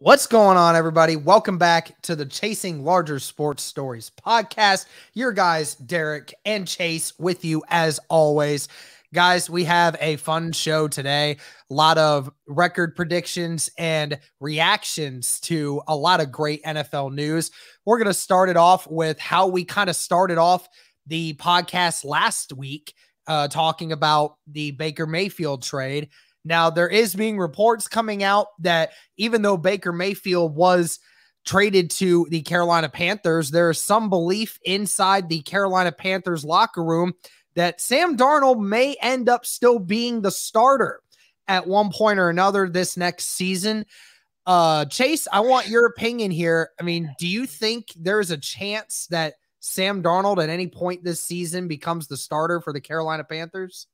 What's going on, everybody? Welcome back to the Chasing Larger Sports Stories podcast. Your guys, Derek and Chase, with you as always. Guys, we have a fun show today. A lot of record predictions and reactions to a lot of great NFL news. We're going to start it off with how we kind of started off the podcast last week, talking about the Baker Mayfield trade. Now, there is being reports coming out that even though Baker Mayfield was traded to the Carolina Panthers, there is some belief inside the Carolina Panthers locker room that Sam Darnold may end up still being the starter at one point or another this next season. Chase, I want your opinion here. I mean, do you think there's a chance that Sam Darnold at any point this season becomes the starter for the Carolina Panthers?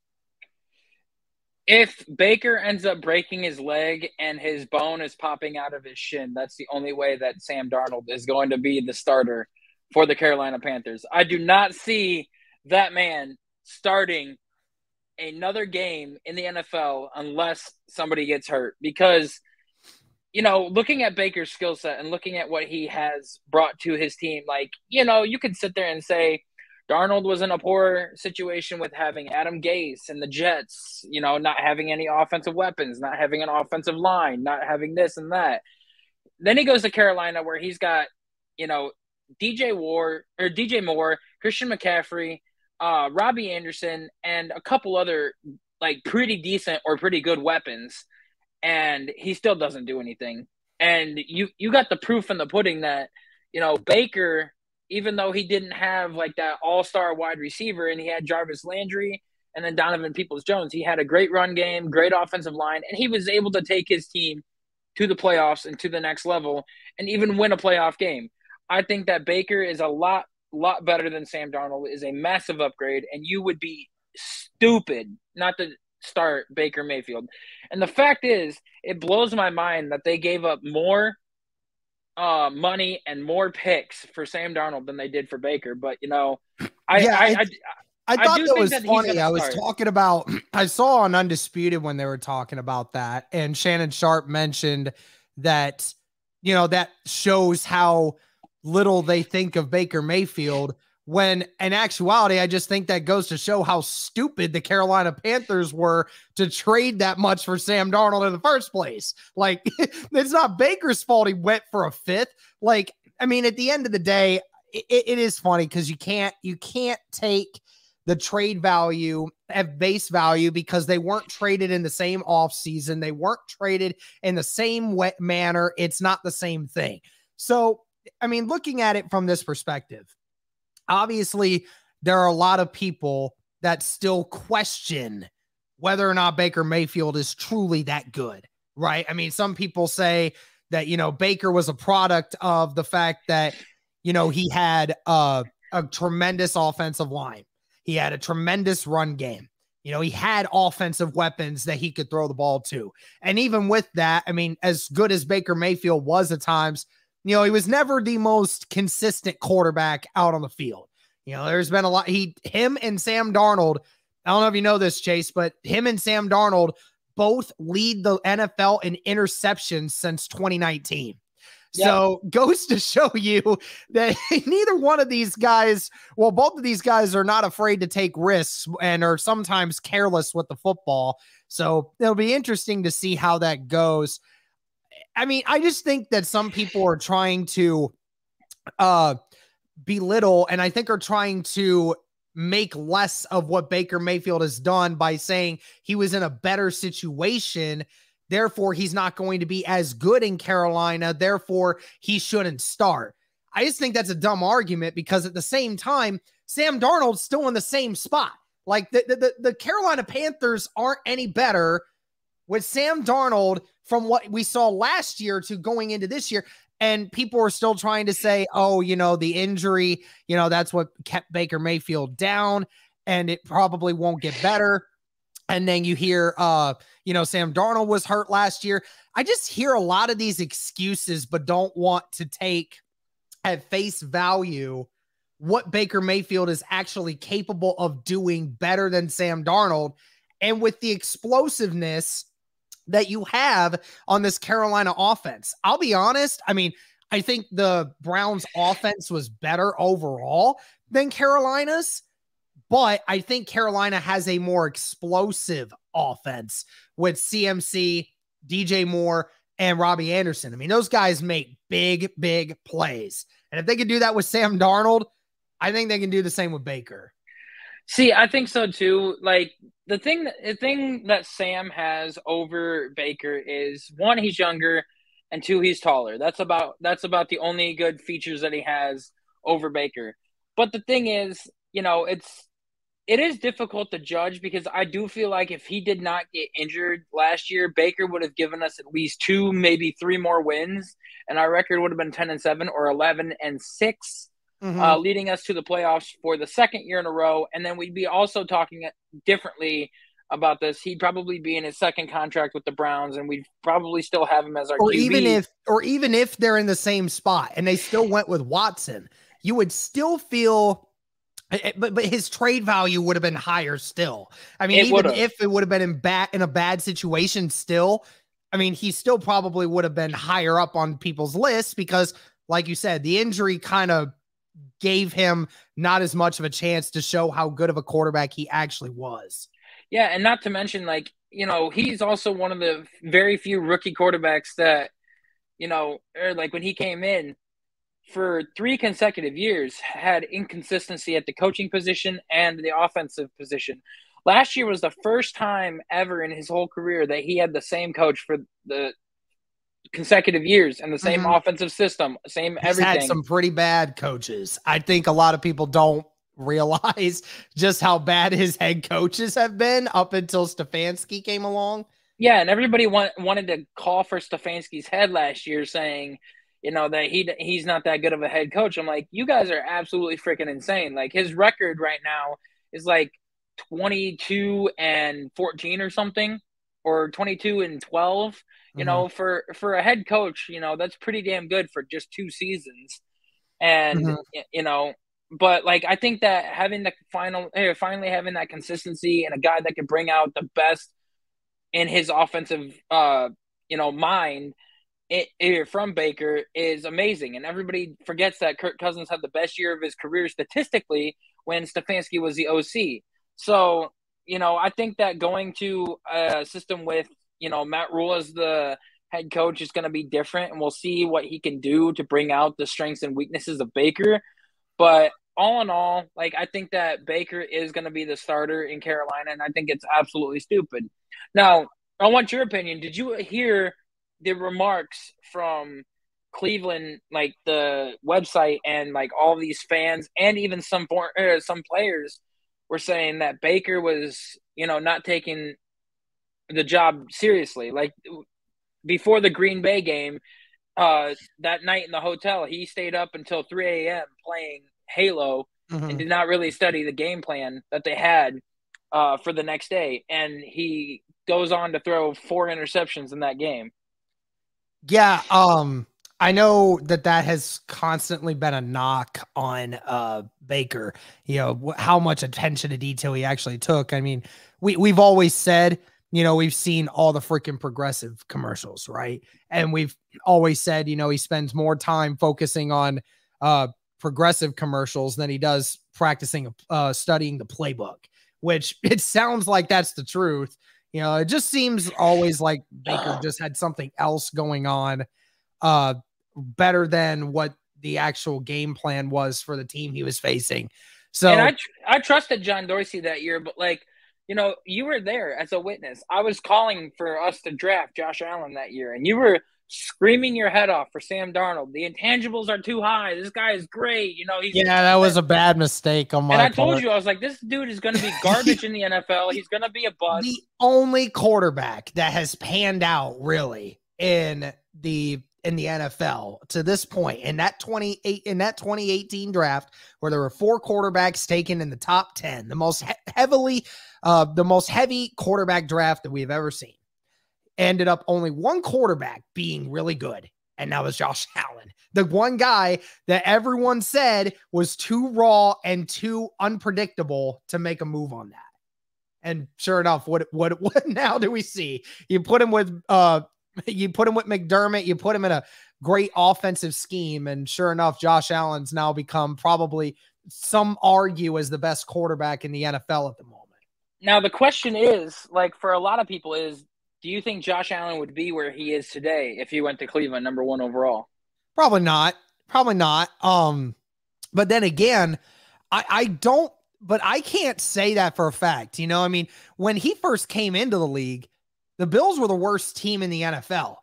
If Baker ends up breaking his leg and his bone is popping out of his shin, that's the only way that Sam Darnold is going to be the starter for the Carolina Panthers. I do not see that man starting another game in the NFL unless somebody gets hurt. Because, you know, looking at Baker's skill set and looking at what he has brought to his team, like, you know, you could sit there and say, Darnold was in a poor situation with having Adam Gase and the Jets, you know, not having any offensive weapons, not having an offensive line, not having this and that. Then he goes to Carolina where he's got, you know, DJ Moore, Christian McCaffrey, Robbie Anderson, and a couple other like pretty decent or pretty good weapons, and he still doesn't do anything. And you got the proof in the pudding that, you know, Baker, even though he didn't have like that all-star wide receiver and he had Jarvis Landry and then Donovan Peoples-Jones, he had a great run game, great offensive line, and he was able to take his team to the playoffs and to the next level and even win a playoff game. I think that Baker is a lot better than Sam Darnold, is a massive upgrade, and you would be stupid not to start Baker Mayfield. And the fact is, it blows my mind that they gave up more money and more picks for Sam Darnold than they did for Baker. But, you know, I thought that was funny. I was talking about, I saw on Undisputed when they were talking about that, and Shannon Sharp mentioned that, you know, that shows how little they think of Baker Mayfield, when in actuality, I just think that goes to show how stupid the Carolina Panthers were to trade that much for Sam Darnold in the first place. Like, it's not Baker's fault he went for a fifth. Like, I mean, at the end of the day, it is funny because you can't take the trade value at base value because they weren't traded in the same offseason. They weren't traded in the same manner. It's not the same thing. So, I mean, looking at it from this perspective, obviously, there are a lot of people that still question whether or not Baker Mayfield is truly that good, right? I mean, some people say that, you know, Baker was a product of the fact that, you know, he had a tremendous offensive line. He had a tremendous run game. You know, he had offensive weapons that he could throw the ball to. And even with that, I mean, as good as Baker Mayfield was at times, you know, he was never the most consistent quarterback out on the field. You know, there's been a lot. Him and Sam Darnold, I don't know if you know this, Chase, but him and Sam Darnold both lead the NFL in interceptions since 2019. Yep. So goes to show you that neither one of these guys, well, both of these guys are not afraid to take risks and are sometimes careless with the football. So it'll be interesting to see how that goes. I mean, I just think that some people are trying to belittle, and I think are trying to make less of what Baker Mayfield has done by saying he was in a better situation. Therefore, he's not going to be as good in Carolina. Therefore, he shouldn't start. I just think that's a dumb argument because at the same time, Sam Darnold's still in the same spot. Like the Carolina Panthers aren't any better with Sam Darnold from what we saw last year to going into this year. And people are still trying to say, oh, you know, the injury, you know, that's what kept Baker Mayfield down and it probably won't get better. And then you hear, you know, Sam Darnold was hurt last year. I just hear a lot of these excuses, but don't want to take at face value what Baker Mayfield is actually capable of doing better than Sam Darnold. And with the explosiveness that you have on this Carolina offense. I'll be honest. I mean, I think the Browns offense was better overall than Carolina's, but I think Carolina has a more explosive offense with CMC, DJ Moore, and Robbie Anderson. I mean, those guys make big, big plays. And if they can do that with Sam Darnold, I think they can do the same with Baker. See, I think so too. Like the thing that Sam has over Baker is, one, he's younger, and two, he's taller. That's about the only good features that he has over Baker. But the thing is, you know, it is difficult to judge, because I do feel like if he did not get injured last year, Baker would have given us at least 2, maybe 3 more wins, and our record would have been 10-7 or 11-6. Leading us to the playoffs for the second year in a row. And then we'd be also talking differently about this. He'd probably be in his second contract with the Browns, and we'd probably still have him as our QB. Even if they're in the same spot and they still went with Watson, you would still feel, but his trade value would have been higher still. I mean, if it would have been in a bad situation still, I mean, he still probably would have been higher up on people's lists, because like you said, the injury kind of gave him not as much of a chance to show how good of a quarterback he actually was. Yeah, and not to mention, like, you know, he's also one of the very few rookie quarterbacks that, you know, like when he came in for 3 consecutive years, had inconsistency at the coaching position and the offensive position. Last year was the first time ever in his whole career that he had the same coach for the consecutive years and the same offensive system, same everything. He's had some pretty bad coaches. I think a lot of people don't realize just how bad his head coaches have been up until Stefanski came along. Yeah, and everybody wanted to call for Stefanski's head last year, saying, you know, that he's not that good of a head coach. I'm like, you guys are absolutely freaking insane. Like, his record right now is like 22-14 or something, or 22-12. You know, for a head coach, you know, that's pretty damn good for just 2 seasons. And, you know, but like, I think that having the finally having that consistency and a guy that can bring out the best in his offensive, you know, mind from Baker is amazing. And everybody forgets that Kirk Cousins had the best year of his career statistically when Stefanski was the OC. So, you know, I think that going to a system with, you know, Matt Rule as the head coach is going to be different, and we'll see what he can do to bring out the strengths and weaknesses of Baker. But all in all, like, I think that Baker is going to be the starter in Carolina, and I think it's absolutely stupid. Now, I want your opinion. Did you hear the remarks from Cleveland, like the website, and like all these fans and even some players were saying that Baker was, you know, not taking the job seriously? Like, before the Green Bay game, that night in the hotel, he stayed up until 3 a.m. playing Halo and did not really study the game plan that they had for the next day. And he goes on to throw 4 interceptions in that game. Yeah, I know that has constantly been a knock on Baker, you know, how much attention to detail he actually took. I mean, we've always said, you know, we've seen all the freaking progressive commercials, right? And we've always said, you know, he spends more time focusing on progressive commercials than he does practicing, studying the playbook, which it sounds like that's the truth. You know, it just seems always like Baker just had something else going on better than what the actual game plan was for the team he was facing. So, and I trusted John Dorsey that year, but like, you know, you were there as a witness. I was calling for us to draft Josh Allen that year, and you were screaming your head off for Sam Darnold. The intangibles are too high. This guy is great. You know, that was a bad mistake on my part. And I told you, I was like, this dude is going to be garbage in the NFL. He's going to be a bust. The only quarterback that has panned out really in the NFL to this point in that 2018 draft, where there were 4 quarterbacks taken in the top 10, the most heavy quarterback draft that we've ever seen, ended up only one quarterback being really good, and that was Josh Allen, the one guy that everyone said was too raw and too unpredictable to make a move on that. And sure enough, what now do we see? You put him with McDermott, you put him in a great offensive scheme, and sure enough, Josh Allen's now become probably, some argue, as the best quarterback in the NFL at the moment. Now the question is, like, for a lot of people, is do you think Josh Allen would be where he is today if he went to Cleveland number 1 overall? Probably not. But then again, I don't, but I can't say that for a fact. You know, I mean, when he first came into the league, the Bills were the worst team in the NFL.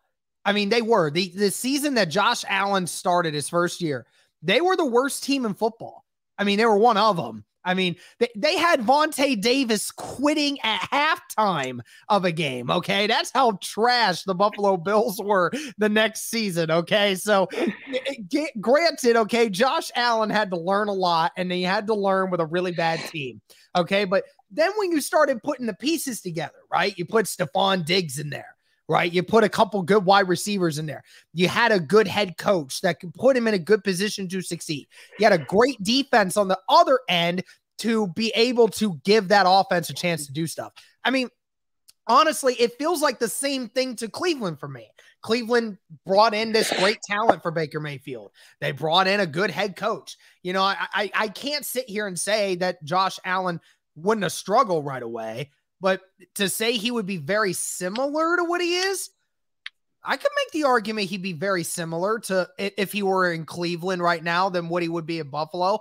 I mean, they were. The season that Josh Allen started his first year, they were the worst team in football. I mean, they were one of them. I mean, they had Vontae Davis quitting at halftime of a game, okay? That's how trash the Buffalo Bills were the next season, okay? So, granted, okay, Josh Allen had to learn a lot, and he had to learn with a really bad team, okay? But then when you started putting the pieces together, right, you put Stephon Diggs in there, right? You put a couple good wide receivers in there. You had a good head coach that could put him in a good position to succeed. You had a great defense on the other end to be able to give that offense a chance to do stuff. I mean, honestly, it feels like the same thing to Cleveland for me. Cleveland brought in this great talent for Baker Mayfield. They brought in a good head coach. You know, I can't sit here and say that Josh Allen wouldn't have struggled right away. But to say he would be very similar to what he is, I could make the argument he'd be very similar to, if he were in Cleveland right now, than what he would be in Buffalo.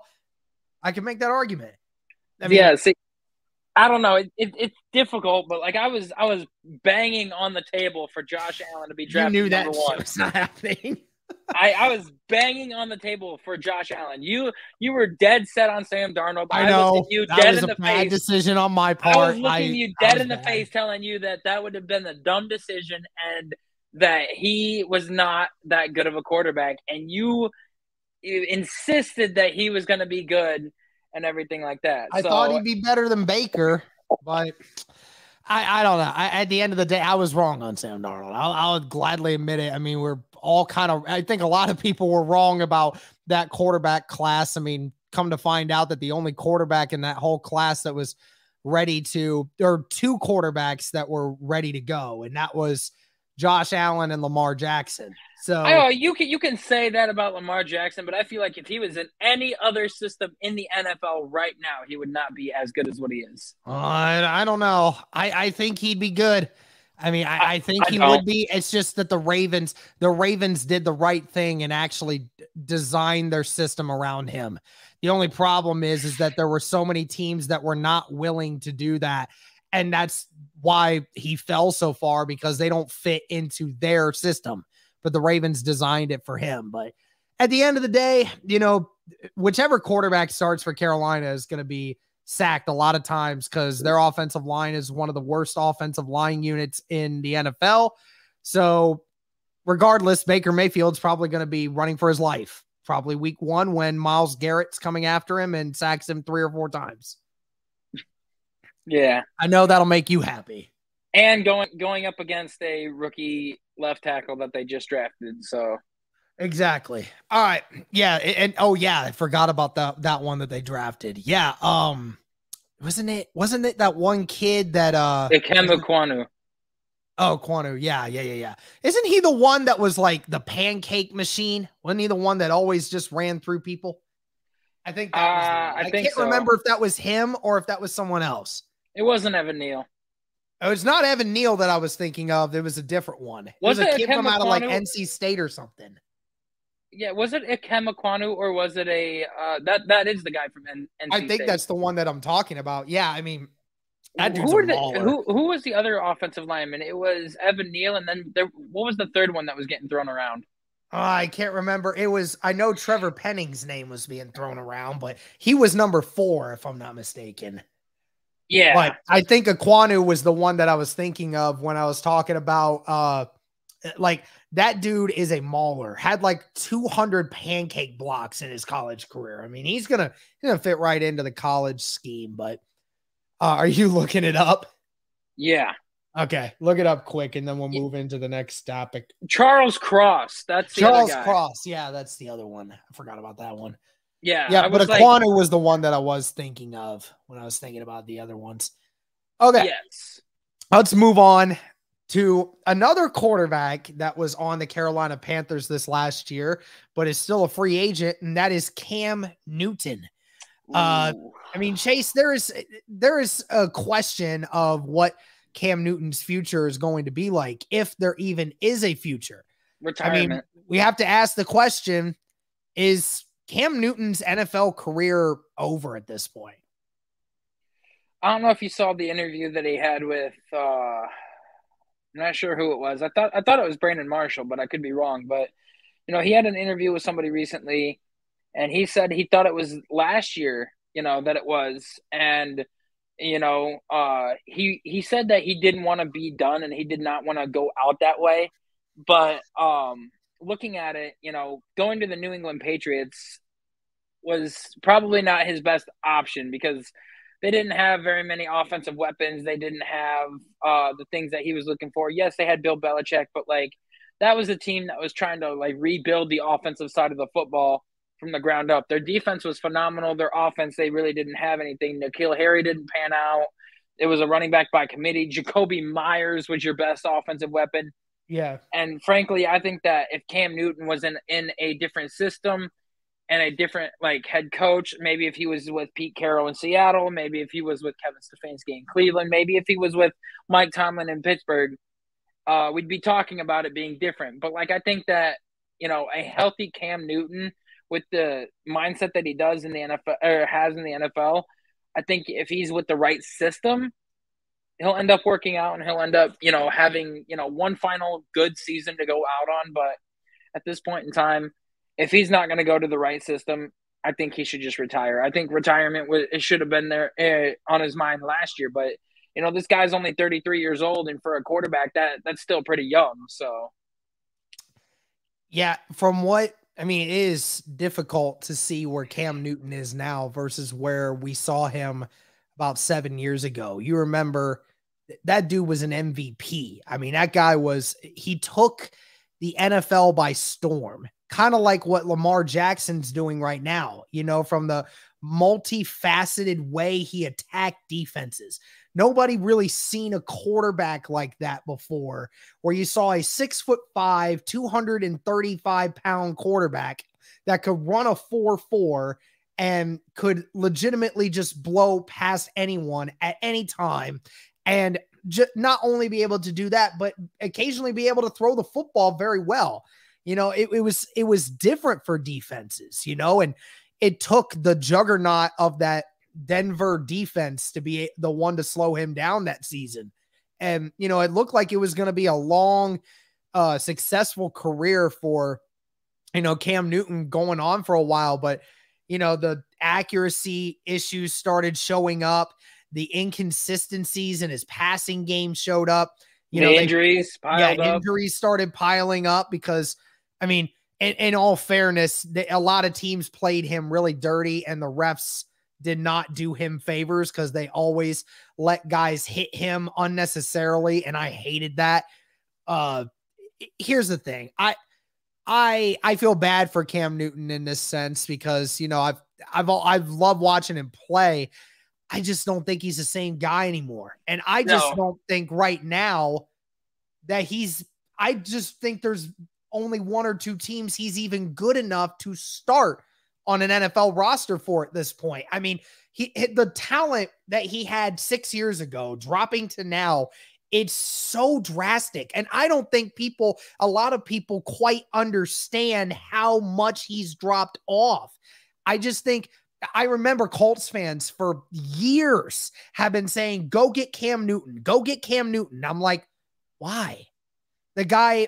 I could make that argument. I mean, yeah, see, I don't know. It's difficult, but like I was banging on the table for Josh Allen to be drafted. You knew that number 1. Was not happening. I was banging on the table for Josh Allen. You were dead set on Sam Darnold. I know. You that dead was in a the bad face. decision on my part. I was looking you dead in the face, telling you that would have been the dumb decision and that he was not that good of a quarterback. And you insisted that he was going to be good and everything like that. I thought he'd be better than Baker, but I don't know. At the end of the day, I was wrong on Sam Darnold. I'll gladly admit it. I mean, we're all kind of, I think a lot of people were wrong about that quarterback class. I mean, come to find out that the only quarterback in that whole class that was ready to, or 2 quarterbacks that were ready to go, and that was Josh Allen and Lamar Jackson. So you can say that about Lamar Jackson, but I feel like if he was in any other system in the NFL right now, he would not be as good as what he is. I don't know. I think he'd be good. I mean, I think he would be. It's just that the Ravens did the right thing and actually designed their system around him. The only problem is that there were so many teams that were not willing to do that. And that's why he fell so far, because they don't fit into their system. But the Ravens designed it for him. But at the end of the day, you know, whichever quarterback starts for Carolina is going to be sacked a lot of times, because their offensive line is one of the worst offensive line units in the NFL. So regardless, Baker Mayfield's probably going to be running for his life, probably week 1 when Myles Garrett's coming after him and sacks him 3 or 4 times. Yeah. I know that'll make you happy. And going up against a rookie left tackle that they just drafted. So exactly. All right. Yeah. And oh yeah, I forgot about that one that they drafted. Yeah. Wasn't it that one kid that Ikemba Kwanu. Oh, Kwanu. Yeah. Isn't he the one that was like the pancake machine? Wasn't he the one that always just ran through people? I think that was I can't remember if that was him or if that was someone else. It wasn't Evan Neal. Oh, it's not Evan Neal that I was thinking of. It was a different one. It was a kid from out of like NC State or something. Yeah, was it Ikemba Kwanu or was it a that is the guy from NC State? I think that's the one that I'm talking about. Yeah, I mean, that dude's who was the other offensive lineman? It was Evan Neal, and then what was the third one that was getting thrown around? I can't remember. I know Trevor Penning's name was being thrown around, but he was number 4, if I'm not mistaken. Yeah. But I think Aquanu was the one that I was thinking of when I was talking about, like, that dude is a mauler, had like 200 pancake blocks in his college career. I mean, he's going to fit right into the college scheme, but are you looking it up? Yeah. Okay. Look it up quick, and then we'll move into the next topic. Charles Cross. That's the Charles other guy. Cross. Yeah, that's the other one. I forgot about that one. Yeah, but Aquanu was the one that I was thinking of when I was thinking about the other ones. Okay. Yes. Let's move on to another quarterback that was on the Carolina Panthers this last year, but is still a free agent, and that is Cam Newton. I mean, Chase, there is a question of what Cam Newton's future is going to be like, if there even is a future. Retirement. I mean, we have to ask the question, is Cam Newton's NFL career over at this point? I don't know if you saw the interview that he had with I'm not sure who it was. I thought it was Brandon Marshall, but I could be wrong. But he had an interview with somebody recently, and he said he thought it was last year, that it was. And he said that he didn't want to be done and he did not want to go out that way. But looking at it, going to the New England Patriots was probably not his best option because they didn't have very many offensive weapons. They didn't have the things that he was looking for. Yes, they had Bill Belichick, but that was a team that was trying to rebuild the offensive side of the football from the ground up. Their defense was phenomenal. Their offense, they really didn't have anything. N'Keal Harry didn't pan out. It was a running back by committee. Jacoby Myers was your best offensive weapon. Yeah. And frankly, I think that if Cam Newton was in a different system and a different head coach, maybe if he was with Pete Carroll in Seattle, maybe if he was with Kevin Stefanski in Cleveland, maybe if he was with Mike Tomlin in Pittsburgh, we'd be talking about it being different. But I think that, a healthy Cam Newton with the mindset that he does in the NFL or has in the NFL, I think if he's with the right system, he'll end up working out and he'll end up, having, one final good season to go out on. But at this point in time, if he's not going to go to the right system, I think he should just retire. I think retirement it should have been there on his mind last year. But, this guy's only 33 years old, and for a quarterback, that's still pretty young. So, yeah, it is difficult to see where Cam Newton is now versus where we saw him about 7 years ago. You remember that dude was an MVP. I mean, that guy he took the NFL by storm, kind of like what Lamar Jackson's doing right now, from the multifaceted way he attacked defenses. Nobody really seen a quarterback like that before, where you saw a 6'5", 235-pound quarterback that could run a 4.4 and could legitimately just blow past anyone at any time. And not only be able to do that, but occasionally be able to throw the football very well. It was different for defenses, and it took the juggernaut of that Denver defense to be the one to slow him down that season. And, it looked like it was going to be a long, successful career for, Cam Newton going on for a while, but, the accuracy issues started showing up. The inconsistencies in his passing game showed up. Injuries piled up. Injuries started piling up because, in all fairness, a lot of teams played him really dirty, and the refs did not do him favors because they always let guys hit him unnecessarily, and I hated that. Here's the thing. I feel bad for Cam Newton in this sense because, I've loved watching him play. I just don't think he's the same guy anymore. And I just don't think right now that I just think there's only one or two teams he's even good enough to start on an NFL roster for at this point. I mean, the talent that he had 6 years ago dropping to now, it's so drastic. And I don't think a lot of people quite understand how much he's dropped off. I remember Colts fans for years have been saying, go get Cam Newton, go get Cam Newton. I'm like, why? The guy,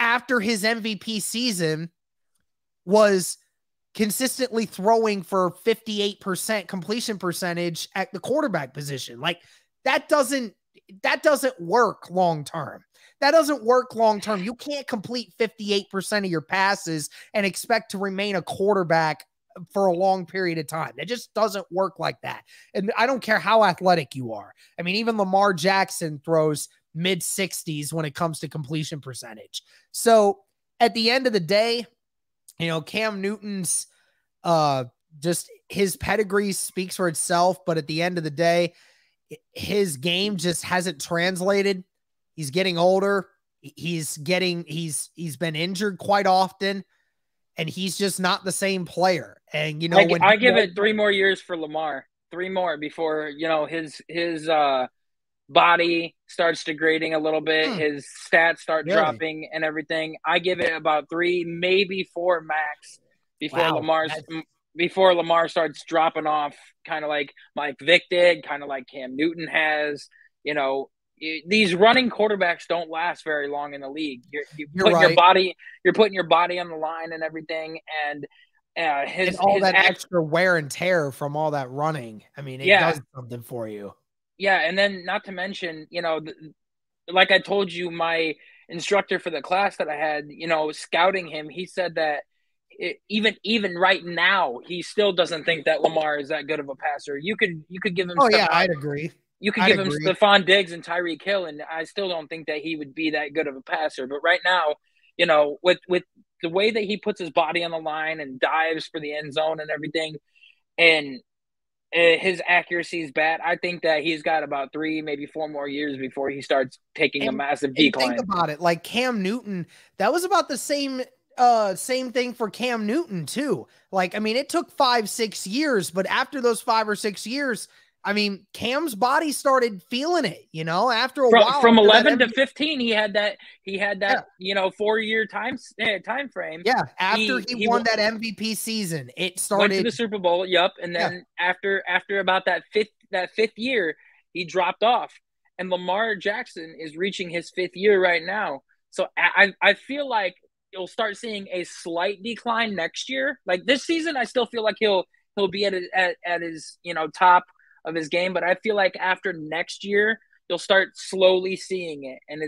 after his MVP season, was consistently throwing for 58% completion percentage at the quarterback position. That doesn't work long-term. That doesn't work long-term. You can't complete 58% of your passes and expect to remain a quarterback for a long period of time. It just doesn't work like that. And I don't care how athletic you are. Even Lamar Jackson throws mid-60s when it comes to completion percentage. So at the end of the day, Cam Newton's just his pedigree speaks for itself. But at the end of the day, his game just hasn't translated. He's getting older. He's been injured quite often, and he's just not the same player. And, you know, when I give it 3 more years for Lamar, 3 more before, you know, his body starts degrading a little bit, his stats start dropping and everything. I give it about 3, maybe 4 max before Lamar starts dropping off, kind of like Mike Vick did, kind of like Cam Newton has. You know, these running quarterbacks don't last very long in the league. You're putting your body on the line and everything, and that extra wear and tear from all that running. I mean, it does something for you. Yeah, and then not to mention, you know, like I told you, my instructor for the class that I had, you know, scouting him, he said that even right now, he still doesn't think that Lamar is that good of a passer. You could give him. Oh, yeah, I'd agree. You could give him Stephon Diggs and Tyreek Hill, and I still don't think that he would be that good of a passer. But right now, you know, with the way that he puts his body on the line and dives for the end zone and everything, and his accuracy is bad, I think that he's got about 3, maybe 4 more years before he starts taking a massive decline. Think about it, like Cam Newton, that was about the same thing for Cam Newton too. Like, I mean, it took 5-6 years, but after those 5 or 6 years, I mean, Cam's body started feeling it, you know, after a while. From 11 to 15, he had that, you know, 4-year time frame. Yeah. After he won that MVP season, it started. Went to the Super Bowl. Yep. And then after about that fifth year, he dropped off, and Lamar Jackson is reaching his 5th year right now. So I feel like you'll start seeing a slight decline next year. Like this season, I still feel like he'll be at his, you know, top of his game, but I feel like after next year you'll start slowly seeing it, and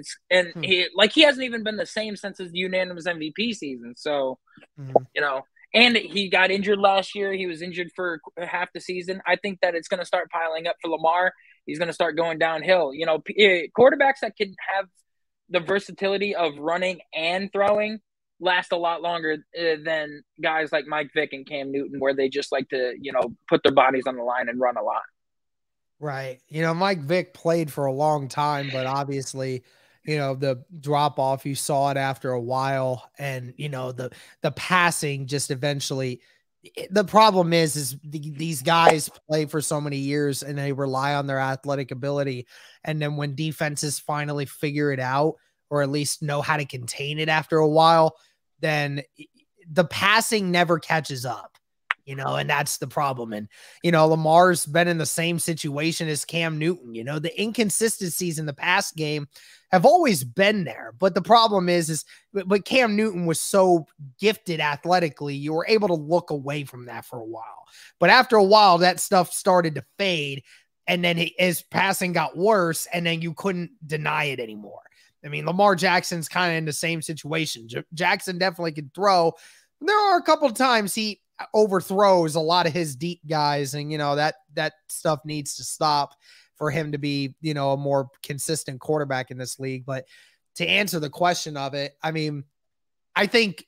he hasn't even been the same since his unanimous MVP season. So you know, and he got injured last year. He was injured for half the season. I think that it's going to start piling up for Lamar. He's going to start going downhill. You know, quarterbacks that can have the versatility of running and throwing last a lot longer than guys like Mike Vick and Cam Newton, where they just like to, you know, put their bodies on the line and run a lot. Right. You know, Mike Vick played for a long time, but obviously, you know, the drop off, you saw it after a while, and, you know, the passing just eventually, the problem is these guys play for so many years and they rely on their athletic ability. And then when defenses finally figure it out, or at least know how to contain it after a while, then the passing never catches up. You know, and that's the problem. And, you know, Lamar's been in the same situation as Cam Newton. You know, the inconsistencies in the pass game have always been there. But the problem is but Cam Newton was so gifted athletically, you were able to look away from that for a while. But after a while, that stuff started to fade. And then his passing got worse, and then you couldn't deny it anymore. I mean, Lamar Jackson's kind of in the same situation. Jackson definitely can throw. There are a couple of times he overthrows a lot of his deep guys, and, you know, that stuff needs to stop for him to be, you know, a more consistent quarterback in this league. But to answer the question of it, I mean, I think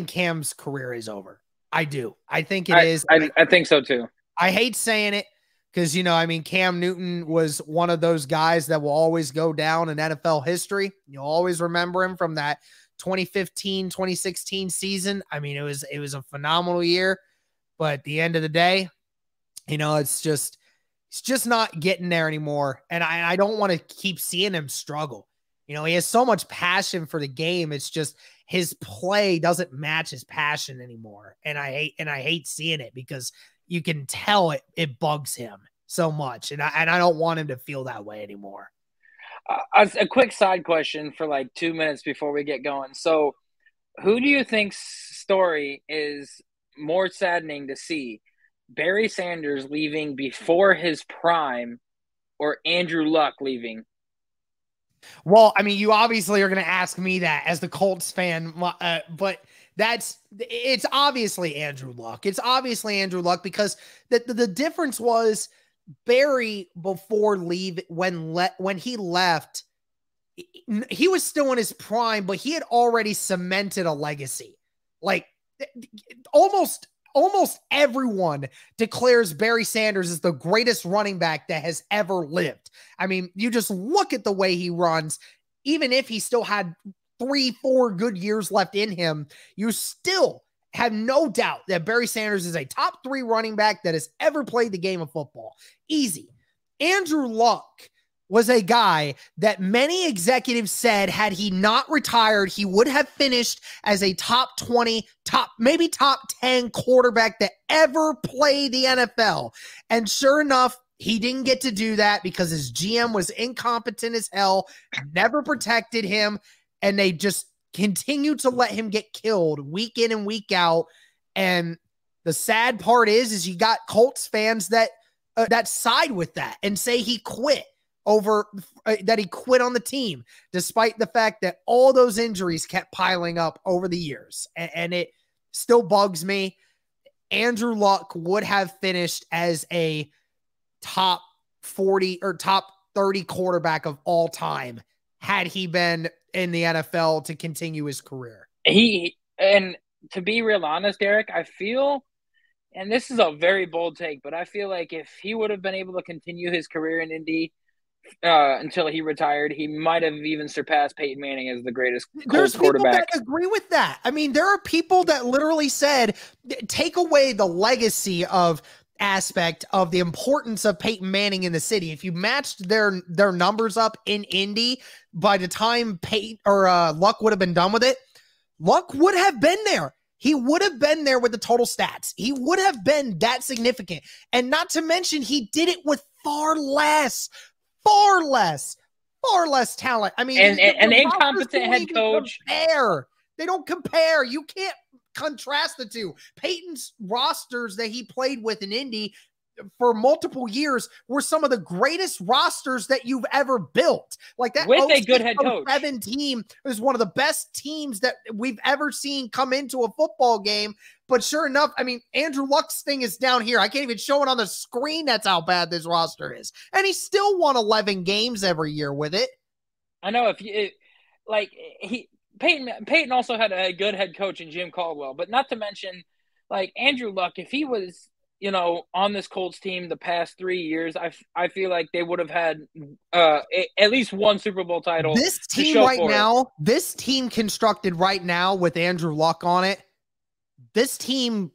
Cam's career is over. I do. I think it is. I think so too. I hate saying it because, you know, I mean, Cam Newton was one of those guys that will always go down in NFL history. You'll always remember him from that 2015, 2016 season. I mean, it was a phenomenal year, but at the end of the day, you know, it's just not getting there anymore. And I don't want to keep seeing him struggle. You know, he has so much passion for the game. It's just his play doesn't match his passion anymore. And I hate seeing it because you can tell it bugs him so much. And I don't want him to feel that way anymore. A quick side question for like 2 minutes before we get going. So who do you think's story is more saddening to see? Barry Sanders leaving before his prime, or Andrew Luck leaving? Well, I mean, you obviously are going to ask me that as the Colts fan, but it's obviously Andrew Luck. It's obviously Andrew Luck because the difference was Barry before when he left, he was still in his prime, but he had already cemented a legacy. Like almost almost everyone declares Barry Sanders is the greatest running back that has ever lived. I mean, you just look at the way he runs. Even if he still had 3-4 good years left in him, you still have no doubt that Barry Sanders is a top 3 running back that has ever played the game of football. Easy. Andrew Luck was a guy that many executives said had he not retired, he would have finished as a top 20, maybe top 10 quarterback that ever played the NFL. And sure enough, he didn't get to do that because his GM was incompetent as hell, never protected him, and they just continued to let him get killed week in and week out. And the sad part is you got Colts fans that side with that and say he quit that he quit on the team, despite the fact that all those injuries kept piling up over the years. And it still bugs me. Andrew Luck would have finished as a top 40 or top 30 quarterback of all time had he been in the NFL to continue his career. And to be real honest, Derek, I feel, and this is a very bold take, but I feel like if he would have been able to continue his career in Indy until he retired, he might have even surpassed Peyton Manning as the greatest Colts quarterback. There's people that agree with that. I mean, there are people that literally said, take away the legacy aspect of the importance of Peyton Manning in the city. If you matched their numbers up in Indy, by the time Peyton or Luck would have been done with it, Luck would have been there. He would have been there with the total stats. He would have been that significant. And not to mention, he did it with far less talent. I mean, an incompetent head coach. They don't compare. You can't contrast the two. Peyton's rosters that he played with in Indy for multiple years were some of the greatest rosters that you've ever built. Like that with a good head coach. 7 team is one of the best teams that we've ever seen come into a football game. But sure enough, I mean, Andrew Luck's thing is down here. I can't even show it on the screen. That's how bad this roster is. And he still won 11 games every year with it. I know Peyton also had a good head coach in Jim Caldwell, but not to mention, like, Andrew Luck, if he was, on this Colts team the past 3 years, I feel like they would have had at least one Super Bowl title. This team constructed right now with Andrew Luck on it, this team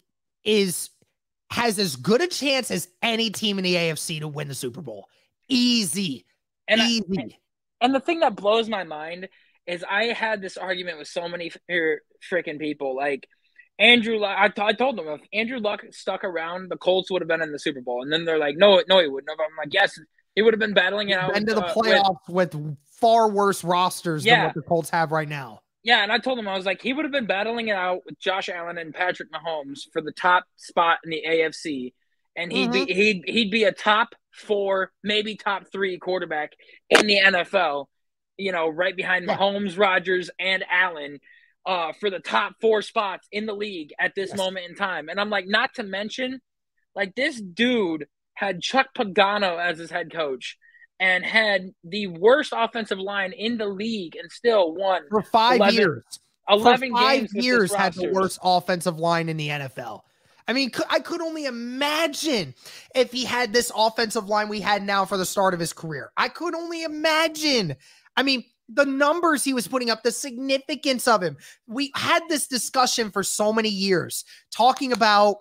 has as good a chance as any team in the AFC to win the Super Bowl. Easy. And the thing that blows my mind is I had this argument with so many freaking people. Like, Andrew Luck, I told them if Andrew Luck stuck around, the Colts would have been in the Super Bowl. And then they're like, no, he wouldn't have. I'm like, yes, he would have been battling it out. Into the playoffs with far worse rosters than what the Colts have right now. Yeah, and I told him, I was like, he would have been battling it out with Josh Allen and Patrick Mahomes for the top spot in the AFC. And he'd be a top 4, maybe top 3 quarterback in the NFL, right behind Mahomes, Rodgers, and Allen. For the top 4 spots in the league at this moment in time. And I'm like, not to mention, like, this dude had Chuck Pagano as his head coach and had the worst offensive line in the league and still won for 5 years. 11 for 5 games years had the worst offensive line in the NFL. I mean, I could only imagine if he had this offensive line we had now for the start of his career. I could only imagine. I mean, the numbers he was putting up, the significance of him. We had this discussion for so many years talking about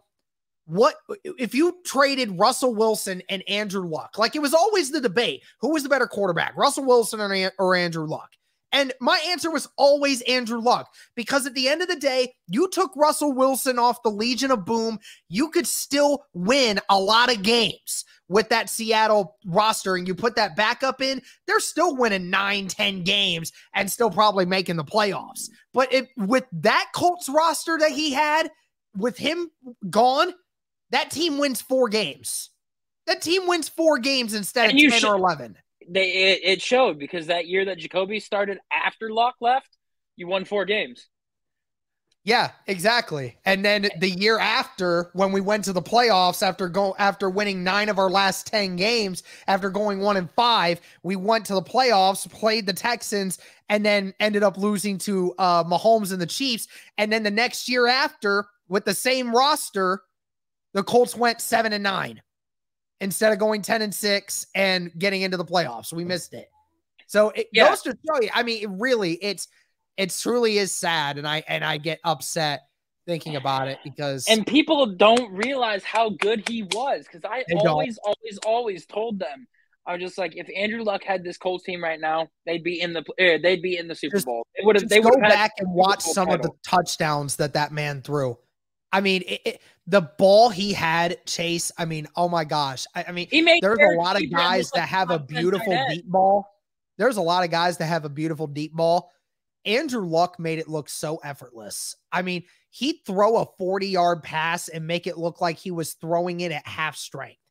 what if you traded Russell Wilson and Andrew Luck. Like, it was always the debate, who was the better quarterback, Russell Wilson or Andrew Luck? And my answer was always Andrew Luck, because at the end of the day, you took Russell Wilson off the Legion of Boom, you could still win a lot of games with that Seattle roster, and you put that backup in, they're still winning 9-10 games and still probably making the playoffs. But with that Colts roster that he had, with him gone, that team wins 4 games. That team wins 4 games instead of 10 or 11. It showed, because that year that Jacoby started after Luck left, you won 4 games. Yeah, exactly. And then the year after, when we went to the playoffs after winning 9 of our last 10 games, after going 1-5, we went to the playoffs, played the Texans, and then ended up losing to Mahomes and the Chiefs. And then the next year after, with the same roster, The Colts went 7-9 instead of going 10-6 and getting into the playoffs. We missed it. So it goes to show you. I mean, it truly is sad, and I get upset thinking about it because people don't realize how good he was, because I always told them, I was just like, if Andrew Luck had this Colts team right now, they'd be in the Super Bowl. They would go back and watch some of the touchdowns that man threw. I mean, the ball he had, Chase. I mean, oh my gosh. I mean, there's a lot of guys that have a beautiful deep ball. There's a lot of guys that have a beautiful deep ball. Andrew Luck made it look so effortless. I mean, he'd throw a 40-yard pass and make it look like he was throwing it at half strength.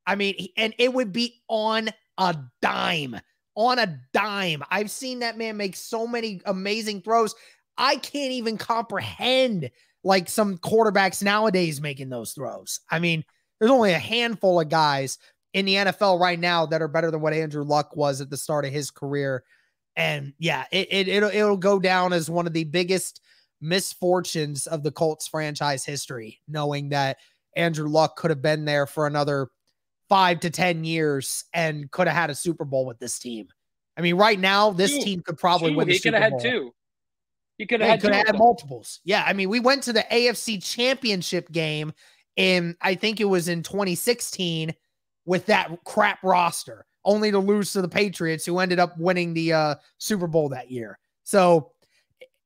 I mean, and it would be on a dime. I've seen that man make so many amazing throws. I can't even comprehend like some quarterbacks nowadays making those throws. I mean, there's only a handful of guys in the NFL right now that are better than what Andrew Luck was at the start of his career. And yeah, it'll go down as one of the biggest misfortunes of the Colts franchise history, knowing that Andrew Luck could have been there for another 5 to 10 years and could have had a Super Bowl with this team. I mean, right now, this team could probably win the Super Bowl. He could have had two. He could have had multiples. Yeah, I mean, we went to the AFC Championship game I think it was in 2016 with that crap roster, only to lose to the Patriots, who ended up winning the Super Bowl that year. So,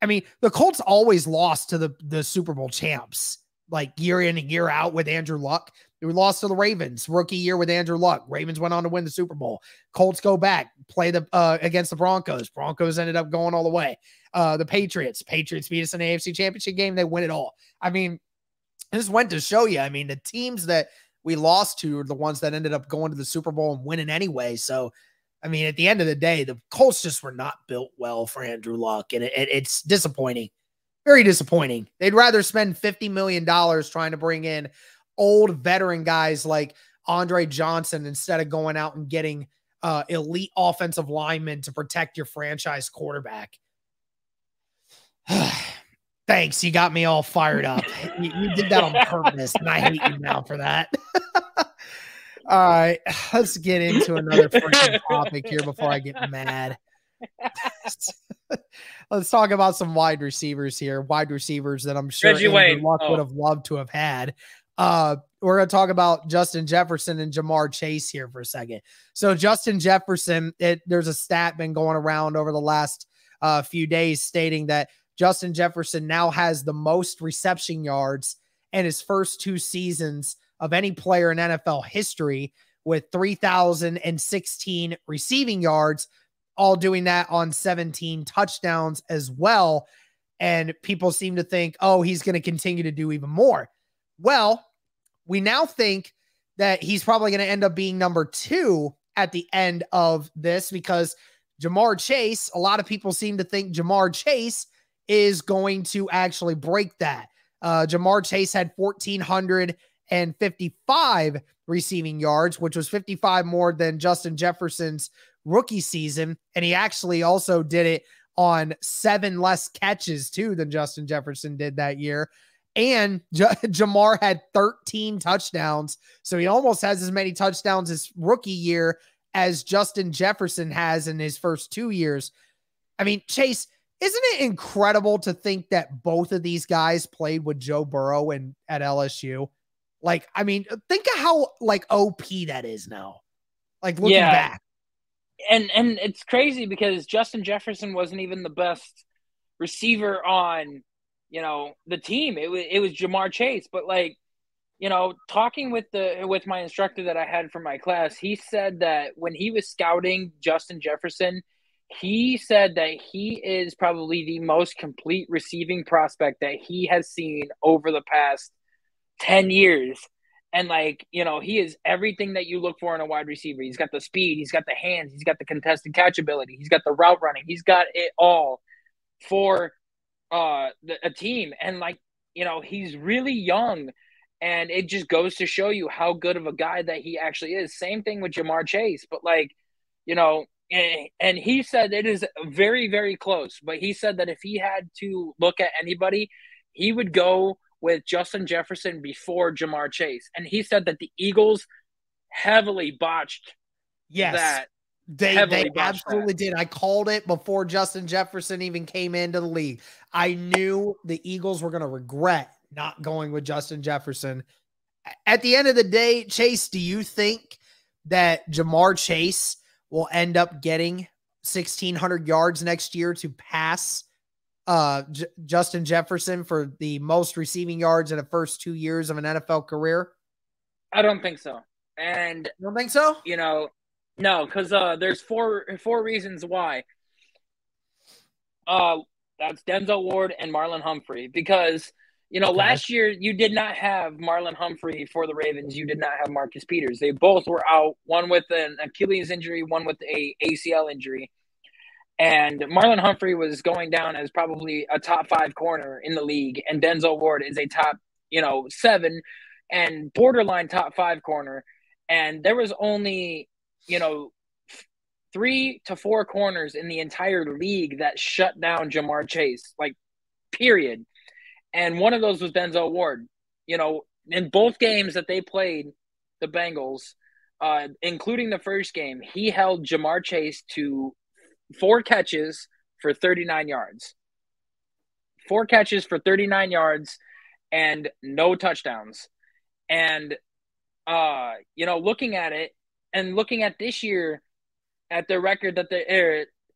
I mean, the Colts always lost to the Super Bowl champs, like year in and year out with Andrew Luck. We lost to the Ravens rookie year with Andrew Luck. Ravens went on to win the Super Bowl. Colts go back, play against the Broncos. Broncos ended up going all the way. The Patriots beat us in the AFC Championship game. They win it all. I mean, this went to show you. I mean, the teams that we lost to are the ones that ended up going to the Super Bowl and winning anyway. So, I mean, at the end of the day, the Colts just were not built well for Andrew Luck, and it's disappointing. Very disappointing. They'd rather spend $50 million trying to bring in old veteran guys like Andre Johnson instead of going out and getting elite offensive linemen to protect your franchise quarterback. Thanks. You got me all fired up. You did that on purpose, and I hate you now for that. All right, let's get into another freaking topic here before I get mad. Let's talk about some wide receivers here. Wide receivers that I'm sure Andrew Luck would have loved to have had. We're going to talk about Justin Jefferson and Jamar Chase here for a second. So Justin Jefferson, there's a stat been going around over the last few days stating that Justin Jefferson now has the most reception yards in his first 2 seasons of any player in NFL history, with 3,016 receiving yards, all doing that on 17 touchdowns as well. And people seem to think, oh, he's going to continue to do even more. Well, we now think that he's probably going to end up being number 2 at the end of this, because Jamar Chase, a lot of people seem to think Jamar Chase is going to actually break that. Jamar Chase had 1,455 receiving yards, which was 55 more than Justin Jefferson's rookie season. And he actually also did it on 7 less catches too than Justin Jefferson did that year. And Jamar had 13 touchdowns. So he almost has as many touchdowns his rookie year as Justin Jefferson has in his first 2 years. I mean, Chase, isn't it incredible to think that both of these guys played with Joe Burrow at LSU? Like, I mean, think of how like OP that is now. Like looking back. And it's crazy because Justin Jefferson wasn't even the best receiver on, the team. It was Jamar Chase. But like, talking with my instructor that I had for my class, he said that when he was scouting Justin Jefferson, he said that he is probably the most complete receiving prospect that he has seen over the past 10 years. And like, he is everything that you look for in a wide receiver. He's got the speed, he's got the hands, he's got the contested catch ability, he's got the route running, he's got it all for a team. And like, he's really young, and it just goes to show you how good of a guy that he actually is. Same thing with Jamar Chase, but like, and he said it is very, very close, but he said that if he had to look at anybody, he would go with Justin Jefferson before Jamar Chase. And he said that the Eagles heavily botched that. They absolutely did. I called it before Justin Jefferson even came into the league. I knew the Eagles were going to regret not going with Justin Jefferson. At the end of the day, Chase, do you think that Jamar Chase will end up getting 1,600 yards next year to pass Justin Jefferson for the most receiving yards in the first 2 years of an NFL career? I don't think so. And you don't think so? No, because there's four reasons why. That's Denzel Ward and Marlon Humphrey. Because, last year you did not have Marlon Humphrey for the Ravens. You did not have Marcus Peters. They both were out, one with an Achilles injury, one with a ACL injury. And Marlon Humphrey was going down as probably a top 5 corner in the league. And Denzel Ward is a top, 7 and borderline top 5 corner. And there was only 3 to 4 corners in the entire league that shut down Jamar Chase, period. And one of those was Denzel Ward. In both games that they played, the Bengals, including the first game, he held Jamar Chase to 4 catches for 39 yards. 4 catches for 39 yards and no touchdowns. And, looking at it, and looking at this year, at their record that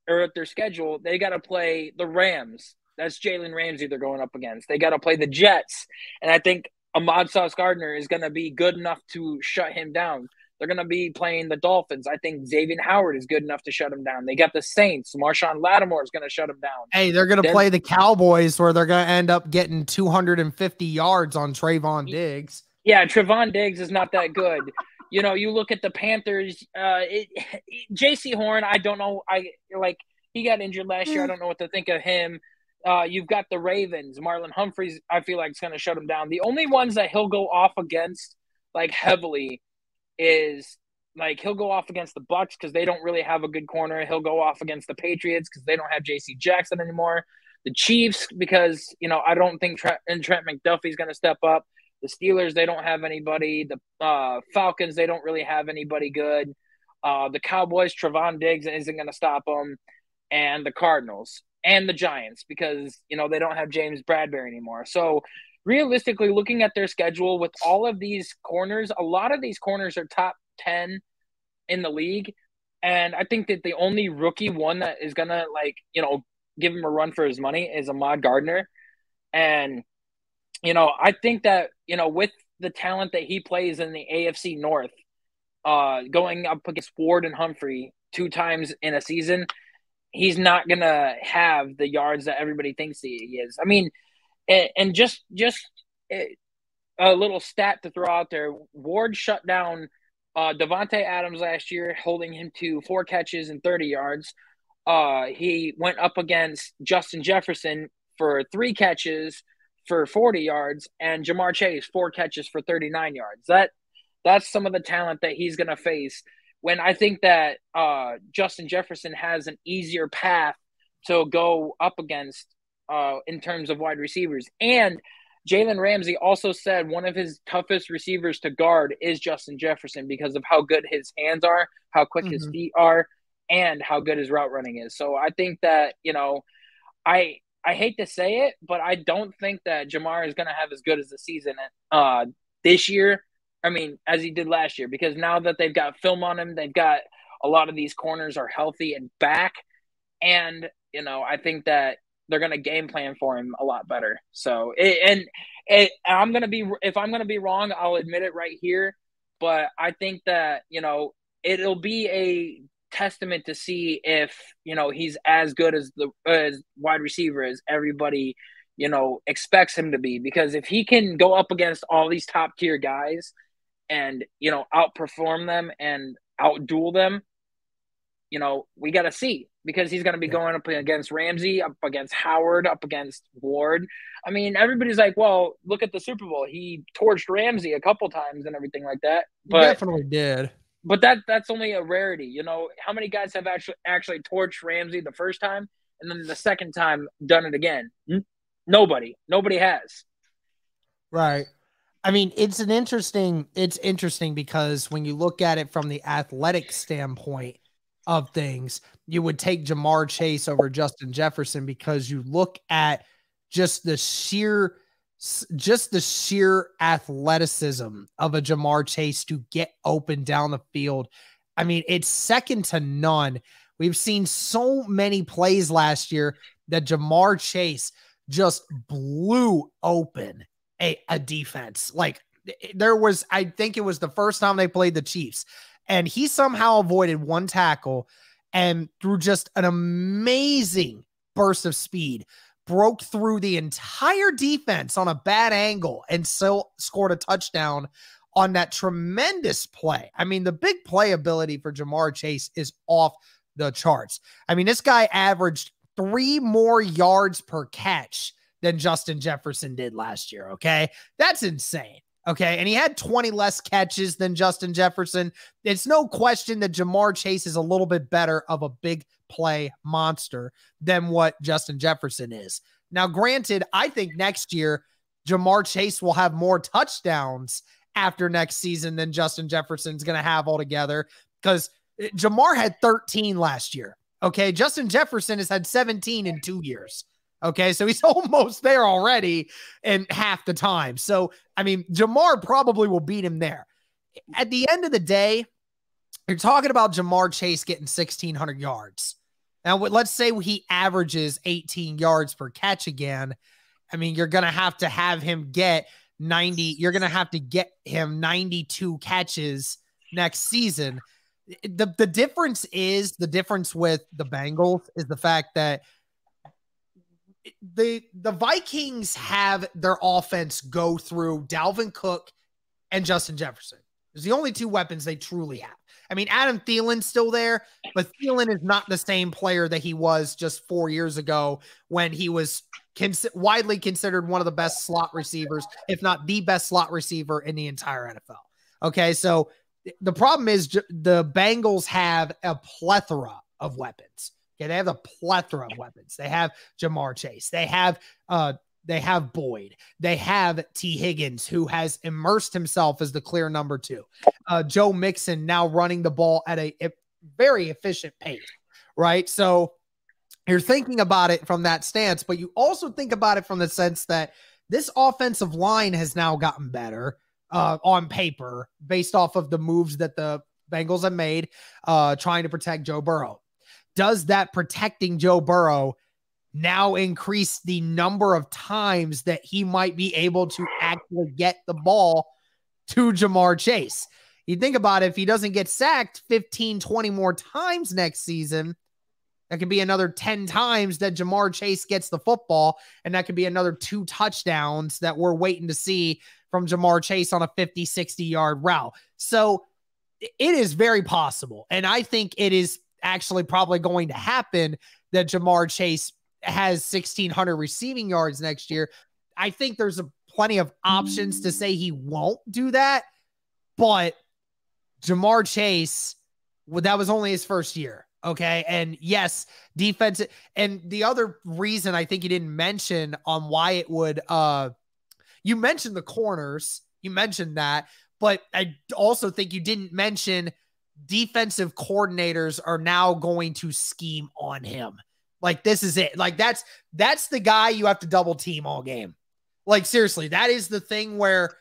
or at their schedule, they got to play the Rams. That's Jalen Ramsey they're going up against. They got to play the Jets. And I think Ahmad Gardner is going to be good enough to shut him down. They're going to be playing the Dolphins. I think Xavier Howard is good enough to shut him down. They got the Saints. Marshawn Lattimore is going to shut him down. Hey, they're going to play the Cowboys where they're going to end up getting 250 yards on Trayvon Diggs. Yeah, Trayvon Diggs is not that good. You look at the Panthers, J.C. Horn, I don't know. He got injured last year. I don't know what to think of him. You've got the Ravens. Marlon Humphreys, I feel like, is going to shut him down. The only ones that he'll go off against, heavily is, he'll go off against the Bucs because they don't really have a good corner. He'll go off against the Patriots because they don't have J.C. Jackson anymore. The Chiefs because, I don't think Trent McDuffie's going to step up. The Steelers, they don't have anybody. The Falcons, they don't really have anybody good. The Cowboys, Trayvon Diggs isn't going to stop them. And the Cardinals and the Giants because, they don't have James Bradbury anymore. So, realistically, looking at their schedule with all of these corners, a lot of these corners are top 10 in the league. And I think that the only rookie one that is going to, give him a run for his money is Ahmad Gardner. And I think that, with the talent that he plays in the AFC North, going up against Ward and Humphrey 2 times in a season, he's not going to have the yards that everybody thinks he is. I mean, and just a little stat to throw out there, Ward shut down Devontae Adams last year, holding him to 4 catches and 30 yards. He went up against Justin Jefferson for 3 catches for 40 yards, and Jamar Chase 4 catches for 39 yards. That's some of the talent that he's going to face. When I think that Justin Jefferson has an easier path to go up against in terms of wide receivers. And Jalen Ramsey also said one of his toughest receivers to guard is Justin Jefferson because of how good his hands are, how quick his feet are, and how good his route running is. So I think that, I hate to say it, but I don't think that Jamar is going to have as good as the season this year. I mean, as he did last year, because now that they've got film on him, they've got a lot of these corners are healthy and back. And, I think that they're going to game plan for him a lot better. So, if I'm going to be wrong, I'll admit it right here. But I think that, it'll be a testament to see if, he's as good as wide receiver as everybody, expects him to be. Because if he can go up against all these top tier guys and, outperform them and outduel them, we got to see, because he's going to be going up against Ramsey, up against Howard, up against Ward. I mean, everybody's like, well, look at the Super Bowl. He torched Ramsey a couple times and everything like that. But he definitely did. But that's only a rarity. How many guys have actually torched Ramsey the first time and then the second time done it again? Nobody has. Right. I mean, it's interesting because when you look at it from the athletic standpoint of things, you would take Jamar Chase over Justin Jefferson because you look at just the sheer athleticism of a Jamar Chase to get open down the field. I mean, it's second to none. We've seen so many plays last year that Jamar Chase just blew open a defense. Like there was, I think it was the first time they played the Chiefs, and he somehow avoided one tackle and through just an amazing burst of speed, broke through the entire defense on a bad angle and so scored a touchdown on that tremendous play. I mean, the big playability for Jamar Chase is off the charts. I mean, this guy averaged 3 more yards per catch than Justin Jefferson did last year. Okay. That's insane. Okay. And he had 20 less catches than Justin Jefferson. It's no question that Jamar Chase is a little bit better of a big play monster than what Justin Jefferson is. Now, granted, I think next year, Jamar Chase will have more touchdowns after next season than Justin Jefferson's going to have altogether, because Jamar had 13 last year. Okay. Justin Jefferson has had 17 in 2 years. Okay, so he's almost there already in half the time. So, I mean, Jamar probably will beat him there. At the end of the day, you're talking about Jamar Chase getting 1,600 yards. Now, let's say he averages 18 yards per catch again. I mean, you're going to have him get 90. You're going to have to get him 92 catches next season. The difference with the Bengals is the fact that the Vikings have their offense go through Dalvin Cook and Justin Jefferson. It's the only 2 weapons they truly have. I mean, Adam Thielen's still there, but Thielen is not the same player that he was just 4 years ago when he was widely considered one of the best slot receivers, if not the best slot receiver in the entire NFL. Okay, so the problem is the Bengals have a plethora of weapons. Okay, they have a plethora of weapons. They have Jamar Chase. They have Boyd. They have T. Higgins, who has immersed himself as the clear number 2. Joe Mixon now running the ball at a very efficient pace, right? So you're thinking about it from that stance, but you also think about it from the sense that this offensive line has now gotten better on paper based off of the moves that the Bengals have made trying to protect Joe Burrow. Does that protecting Joe Burrow now increase the number of times that he might be able to actually get the ball to Jamar Chase? You think about it, if he doesn't get sacked 15, 20 more times next season, that could be another 10 times that Jamar Chase gets the football, and that could be another 2 touchdowns that we're waiting to see from Jamar Chase on a 50, 60-yard route. So it is very possible, and I think it is actually probably going to happen that Jamar Chase has 1,600 receiving yards next year. I think there's plenty of options to say he won't do that, but Jamar Chase, that was only his first year. Okay. And yes, defense. And the other reason I think you didn't mention on why it would, you mentioned the corners, you mentioned that, but I also think you didn't mention defensive coordinators are now going to scheme on him. Like, this is it. Like, that's the guy you have to double team all game. Like, seriously, that is the thing where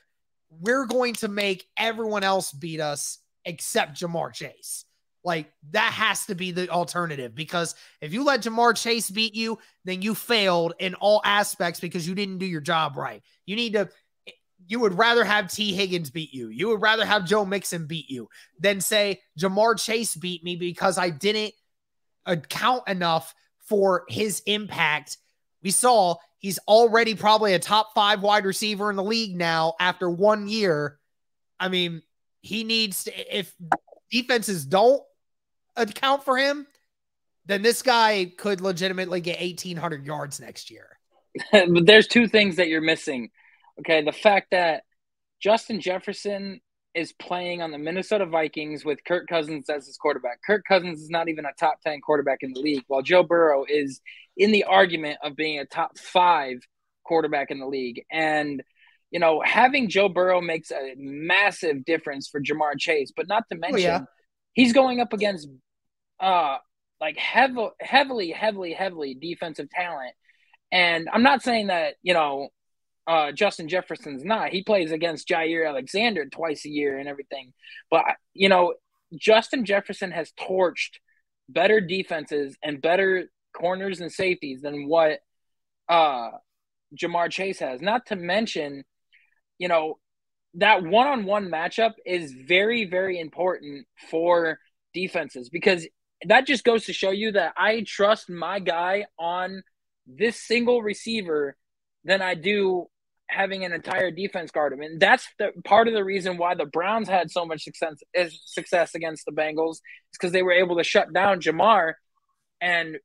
we're going to make everyone else beat us except Jamar Chase. Like, that has to be the alternative, because if you let Jamar Chase beat you, then you failed in all aspects because you didn't do your job right. You would rather have T. Higgins beat you. You would rather have Joe Mixon beat you than say Jamar Chase beat me because I didn't account enough for his impact. We saw he's already probably a top 5 wide receiver in the league now after 1 year. I mean, he needs to, if defenses don't account for him, then this guy could legitimately get 1,800 yards next year. But there's 2 things that you're missing. Okay, the fact that Justin Jefferson is playing on the Minnesota Vikings with Kirk Cousins as his quarterback. Kirk Cousins is not even a top 10 quarterback in the league, while Joe Burrow is in the argument of being a top 5 quarterback in the league. And having Joe Burrow makes a massive difference for Jamar Chase, but not to mention he's going up against like heavily defensive talent. And I'm not saying that, Justin Jefferson's not. He plays against Jair Alexander twice a year and everything. But, Justin Jefferson has torched better defenses and better corners and safeties than what Jamar Chase has. Not to mention, that one-on-one matchup is very, very important for defenses, because that just goes to show you that I trust my guy on this single receiver than I do having an entire defense guard him. And that's the part of the reason why the Browns had so much success against the Bengals, is because they were able to shut down Jamar and,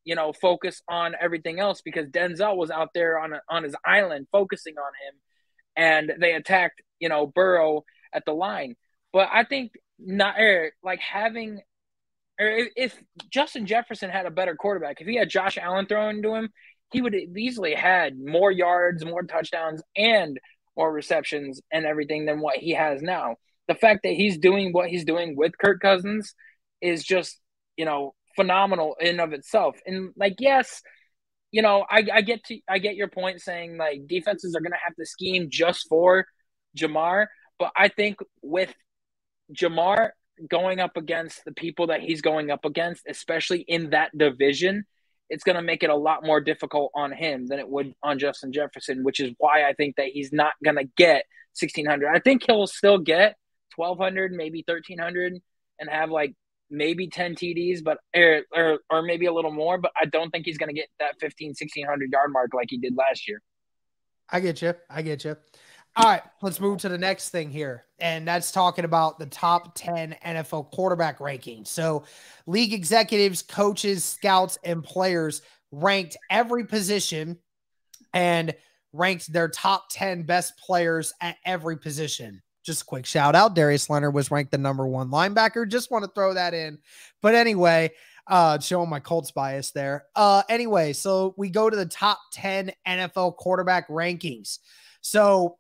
focus on everything else, because Denzel was out there on his island focusing on him, and they attacked, Burrow at the line. But I think if Justin Jefferson had a better quarterback, if he had Josh Allen throwing to him, he would have easily had more yards, more touchdowns, and more receptions and everything than what he has now. The fact that he's doing what he's doing with Kirk Cousins is just, phenomenal in of itself. And yes, I get your point saying like defenses are going to have to scheme just for Jamar, but I think with Jamar going up against the people that he's going up against, especially in that division, it's going to make it a lot more difficult on him than it would on Justin Jefferson, which is why I think that he's not going to get 1,600. I think he'll still get 1,200, maybe 1,300, and have like maybe 10 TDs, but or maybe a little more, but I don't think he's going to get that 1,600 yard mark like he did last year. I get you. All right, let's move to the next thing here, and that's talking about the top 10 NFL quarterback rankings. So league executives, coaches, scouts, and players ranked every position and ranked their top 10 best players at every position. Just a quick shout out. Darius Leonard was ranked the number 1 linebacker. Just want to throw that in. But anyway, showing my Colts bias there. Anyway, so we go to the top 10 NFL quarterback rankings. So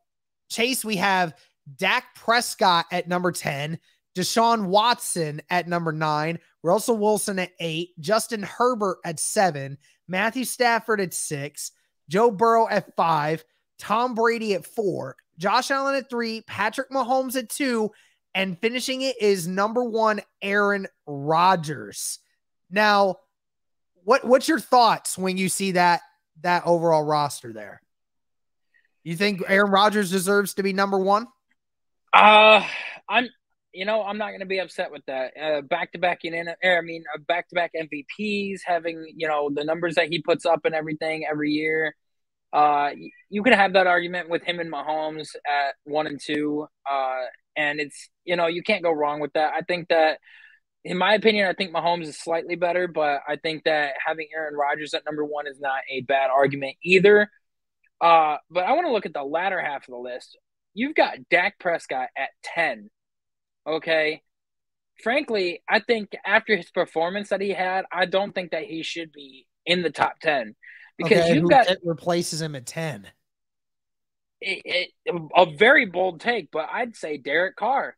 Chase, we have Dak Prescott at number 10, Deshaun Watson at number 9, Russell Wilson at 8, Justin Herbert at 7, Matthew Stafford at 6, Joe Burrow at 5, Tom Brady at 4, Josh Allen at 3, Patrick Mahomes at 2, and finishing it is number 1, Aaron Rodgers. Now, what's your thoughts when you see that overall roster there? You think Aaron Rodgers deserves to be number 1? I'm not going to be upset with that. Back-to-back MVPs, having, the numbers that he puts up and everything every year. You could have that argument with him and Mahomes at 1 and 2. And it's, you can't go wrong with that. I think that, in my opinion, I think Mahomes is slightly better, but I think that having Aaron Rodgers at number 1 is not a bad argument either. But I want to look at the latter half of the list. You've got Dak Prescott at 10. Okay. Frankly, I think after his performance that he had, I don't think that he should be in the top 10, because you've got replaces him at 10. A very bold take, but I'd say Derek Carr.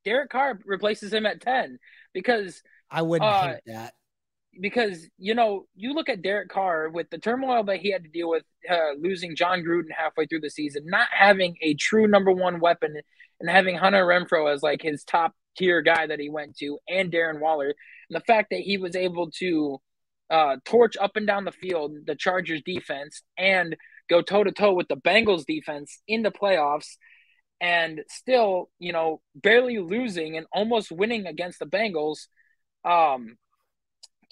Derek Carr replaces him at 10, because I wouldn't hate that. Because, you look at Derek Carr with the turmoil that he had to deal with, losing John Gruden halfway through the season, not having a true number 1 weapon, and having Hunter Renfrow as like his top tier guy that he went to, and Darren Waller. And the fact that he was able to torch up and down the field the Chargers defense and go toe-to-toe with the Bengals defense in the playoffs, and still, barely losing and almost winning against the Bengals,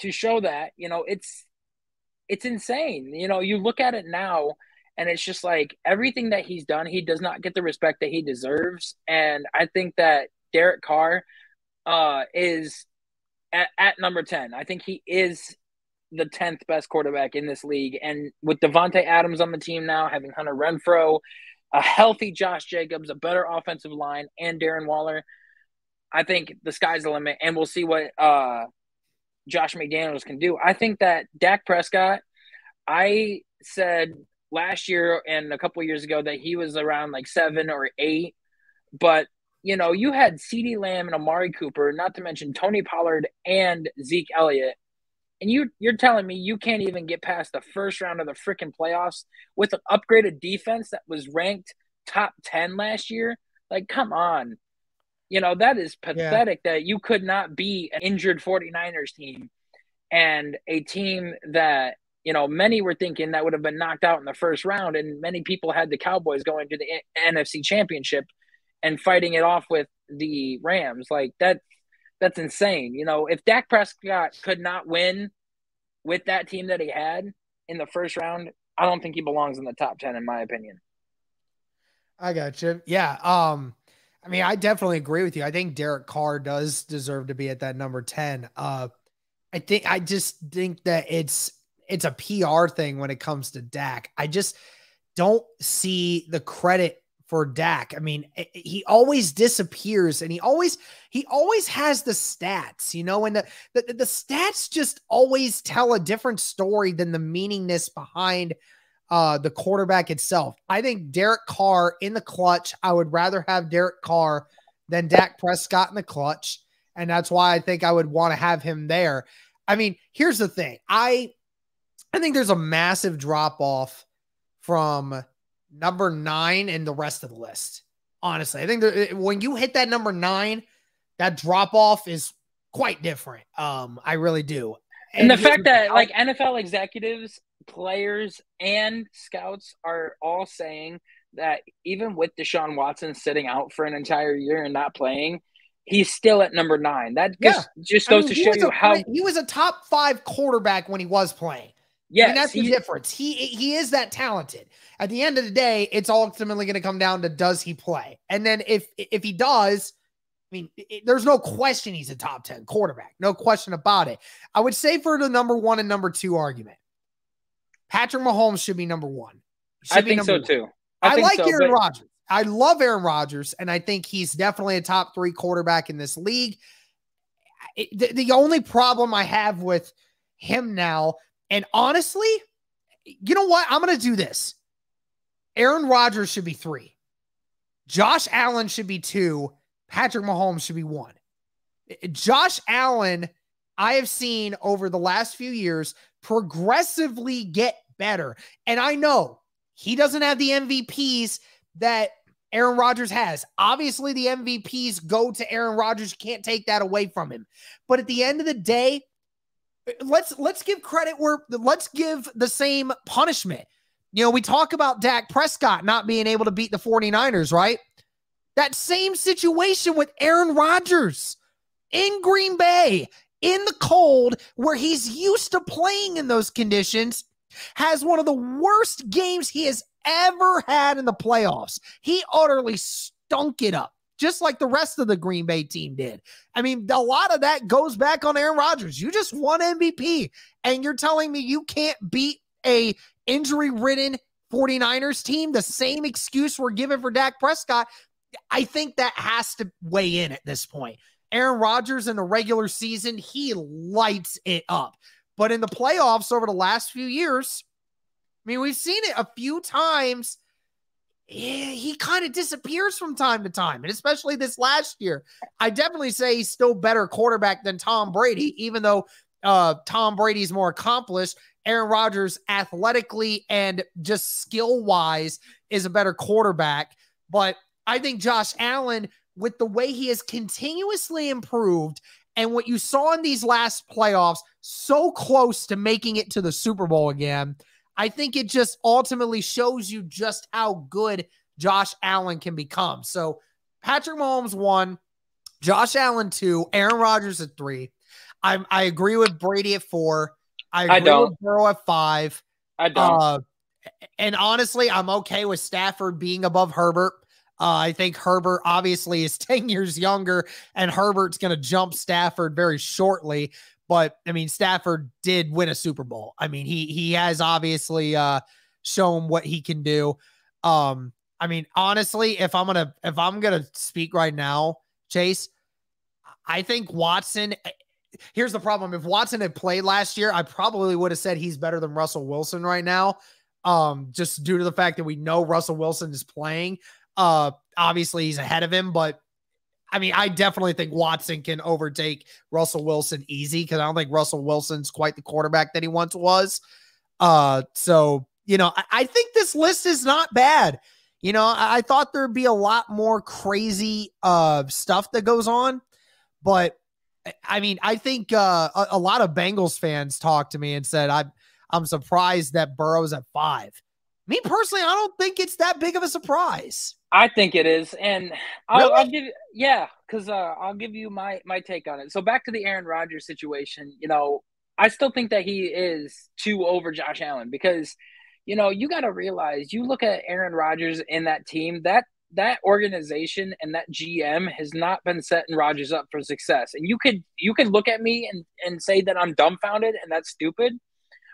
to show that, it's insane. You look at it now and it's just like everything that he's done, he does not get the respect that he deserves. And I think that Derek Carr is at number 10. I think he is the 10th best quarterback in this league. And with Devontae Adams on the team now, having Hunter Renfrow, a healthy Josh Jacobs, a better offensive line, and Darren Waller, I think the sky's the limit. And we'll see what Josh McDaniels can do. I think that Dak Prescott, I said last year and a couple years ago that he was around like 7 or 8. But, you had CeeDee Lamb and Amari Cooper, not to mention Tony Pollard and Zeke Elliott. And you're telling me you can't even get past the first round of the freaking playoffs with an upgraded defense that was ranked top 10 last year? Like, come on. That is pathetic that you could not be an injured 49ers team and a team that, many were thinking that would have been knocked out in the first round. And many people had the Cowboys going to the NFC Championship and fighting it off with the Rams. Like, that's insane. If Dak Prescott could not win with that team that he had in the first round, I don't think he belongs in the top 10, in my opinion. I got you. Yeah. I mean, I definitely agree with you. I think Derek Carr does deserve to be at that number 10. I just think that it's a PR thing when it comes to Dak. I just don't see the credit for Dak. I mean, he always disappears and he always has the stats, and the stats just always tell a different story than the meaningness behind the quarterback itself. I think Derek Carr in the clutch, I would rather have Derek Carr than Dak Prescott in the clutch. And that's why I think I would want to have him there. I mean, here's the thing. I think there's a massive drop off from number 9 and the rest of the list. Honestly, I think when you hit that number 9, that drop off is quite different. I really do. And the fact that like NFL executives, players, and scouts are all saying that even with Deshaun Watson sitting out for an entire year and not playing, he's still at number 9. That just goes to show you how he was a top 5 quarterback when he was playing. Yes, I mean, that's the difference. He is that talented. At the end of the day, it's ultimately going to come down to does he play? And then if he does, I mean, there's no question he's a top 10 quarterback. No question about it. I would say for the number 1 and number 2 argument, Patrick Mahomes should be number 1. I think so too. I like Aaron Rodgers. I love Aaron Rodgers, and I think he's definitely a top 3 quarterback in this league. The only problem I have with him now, and honestly, you know what? I'm going to do this. Aaron Rodgers should be 3. Josh Allen should be 2. Patrick Mahomes should be 1. Josh Allen, I have seen over the last few years progressively get better. And I know he doesn't have the MVPs that Aaron Rodgers has. Obviously, the MVPs go to Aaron Rodgers. You can't take that away from him. But at the end of the day, let's give credit where let's give the same punishment. We talk about Dak Prescott not being able to beat the 49ers, right? That same situation with Aaron Rodgers in Green Bay, in the cold, where he's used to playing in those conditions, has one of the worst games he has ever had in the playoffs. He utterly stunk it up, just like the rest of the Green Bay team did. I mean, a lot of that goes back on Aaron Rodgers. You just won MVP, and you're telling me you can't beat a injury-ridden 49ers team? The same excuse we're giving for Dak Prescott. I think that has to weigh in at this point. Aaron Rodgers in the regular season, he lights it up. But in the playoffs over the last few years, I mean, we've seen it a few times. He kind of disappears from time to time, and especially this last year. I definitely say he's still better quarterback than Tom Brady, even though Tom Brady's more accomplished. Aaron Rodgers, athletically and just skill-wise, is a better quarterback. But I think Josh Allen, with the way he has continuously improved and what you saw in these last playoffs, so close to making it to the Super Bowl again, I think it just ultimately shows you just how good Josh Allen can become. So Patrick Mahomes 1, Josh Allen 2, Aaron Rodgers at 3. I agree with Brady at 4. I agree with Burrow at 5. I don't. And honestly, I'm okay with Stafford being above Herbert. I think Herbert obviously is 10 years younger, and Herbert's going to jump Stafford very shortly. But I mean, Stafford did win a Super Bowl. I mean, he has obviously shown what he can do. I mean, honestly, if I'm gonna speak right now, Chase, I think Watson. Here's the problem: if Watson had played last year, I probably would have said he's better than Russell Wilson right now. just due to the fact that we know Russell Wilson is playing. Obviously he's ahead of him, but I mean, I definitely think Watson can overtake Russell Wilson easy, because I don't think Russell Wilson's quite the quarterback that he once was. So, you know, I think this list is not bad. You know, I thought there'd be a lot more crazy stuff that goes on, but I mean, I think a lot of Bengals fans talked to me and said, I'm surprised that Burrow's at 5. Me personally, I don't think it's that big of a surprise. I think it is, and I'll give you my take on it. So back to the Aaron Rodgers situation, you know, I still think that he is 2 over Josh Allen, because, you know, you got to realize, you look at Aaron Rodgers and that team, that organization and that GM has not been setting Rodgers up for success. And you could look at me and say that I'm dumbfounded and that's stupid,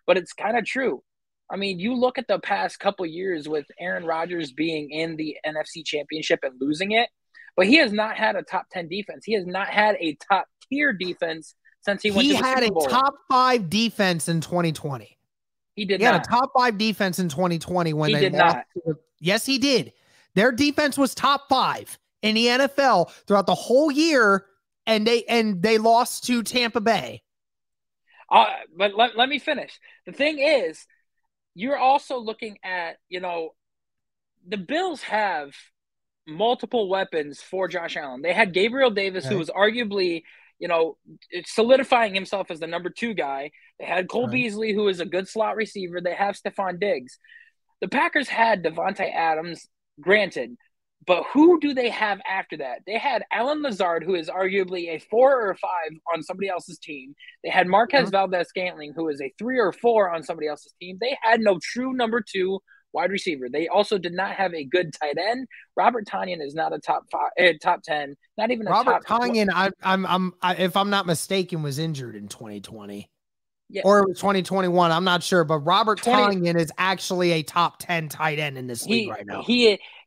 but it's kind of true. I mean, you look at the past couple years with Aaron Rodgers being in the NFC Championship and losing it, but he has not had a top 10 defense. He has not had a top tier defense since he went to the Super Bowl. He had a top 5 defense in 2020. He did not. He had a top 5 defense in 2020 when he they did lost. Not. Yes, he did. Their defense was top 5 in the NFL throughout the whole year, and they lost to Tampa Bay. But let me finish. The thing is, you're also looking at, you know, the Bills have multiple weapons for Josh Allen. They had Gabriel Davis, who was arguably, you know, solidifying himself as the number 2 guy. They had Cole Beasley, who is a good slot receiver. They have Stephon Diggs. The Packers had Devontae Adams, granted, but who do they have after that? They had Alan Lazard, who is arguably a 4 or 5 on somebody else's team. They had Marquez Valdez-Scantling, who is a 3 or 4 on somebody else's team. They had no true number 2 wide receiver. They also did not have a good tight end. Robert Tonyan is not a top 10, not even a Robert top. Tonyan, if I'm not mistaken, was injured in 2020. Yeah. Or it was 2021. I'm not sure, but Robert Tonyan is actually a top 10 tight end in this league right now.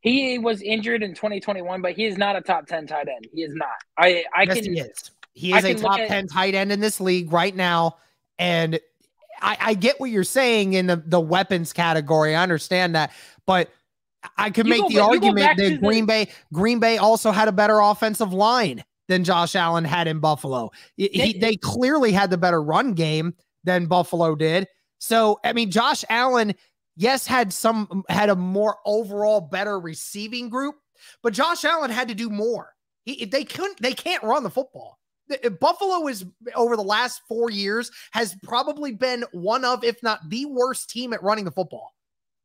He was injured in 2021, but he is not a top 10 tight end. He is not. He is. He is a top 10 tight end in this league right now. And I get what you're saying in the weapons category. I understand that, but I could make the argument that Green Bay also had a better offensive line than Josh Allen had in Buffalo. They clearly had the better run game than Buffalo did. So, I mean, Josh Allen, yes, had a more overall better receiving group, but Josh Allen had to do more. They can't run the football. Buffalo is, over the last 4 years, has probably been one of, if not the worst team at running the football.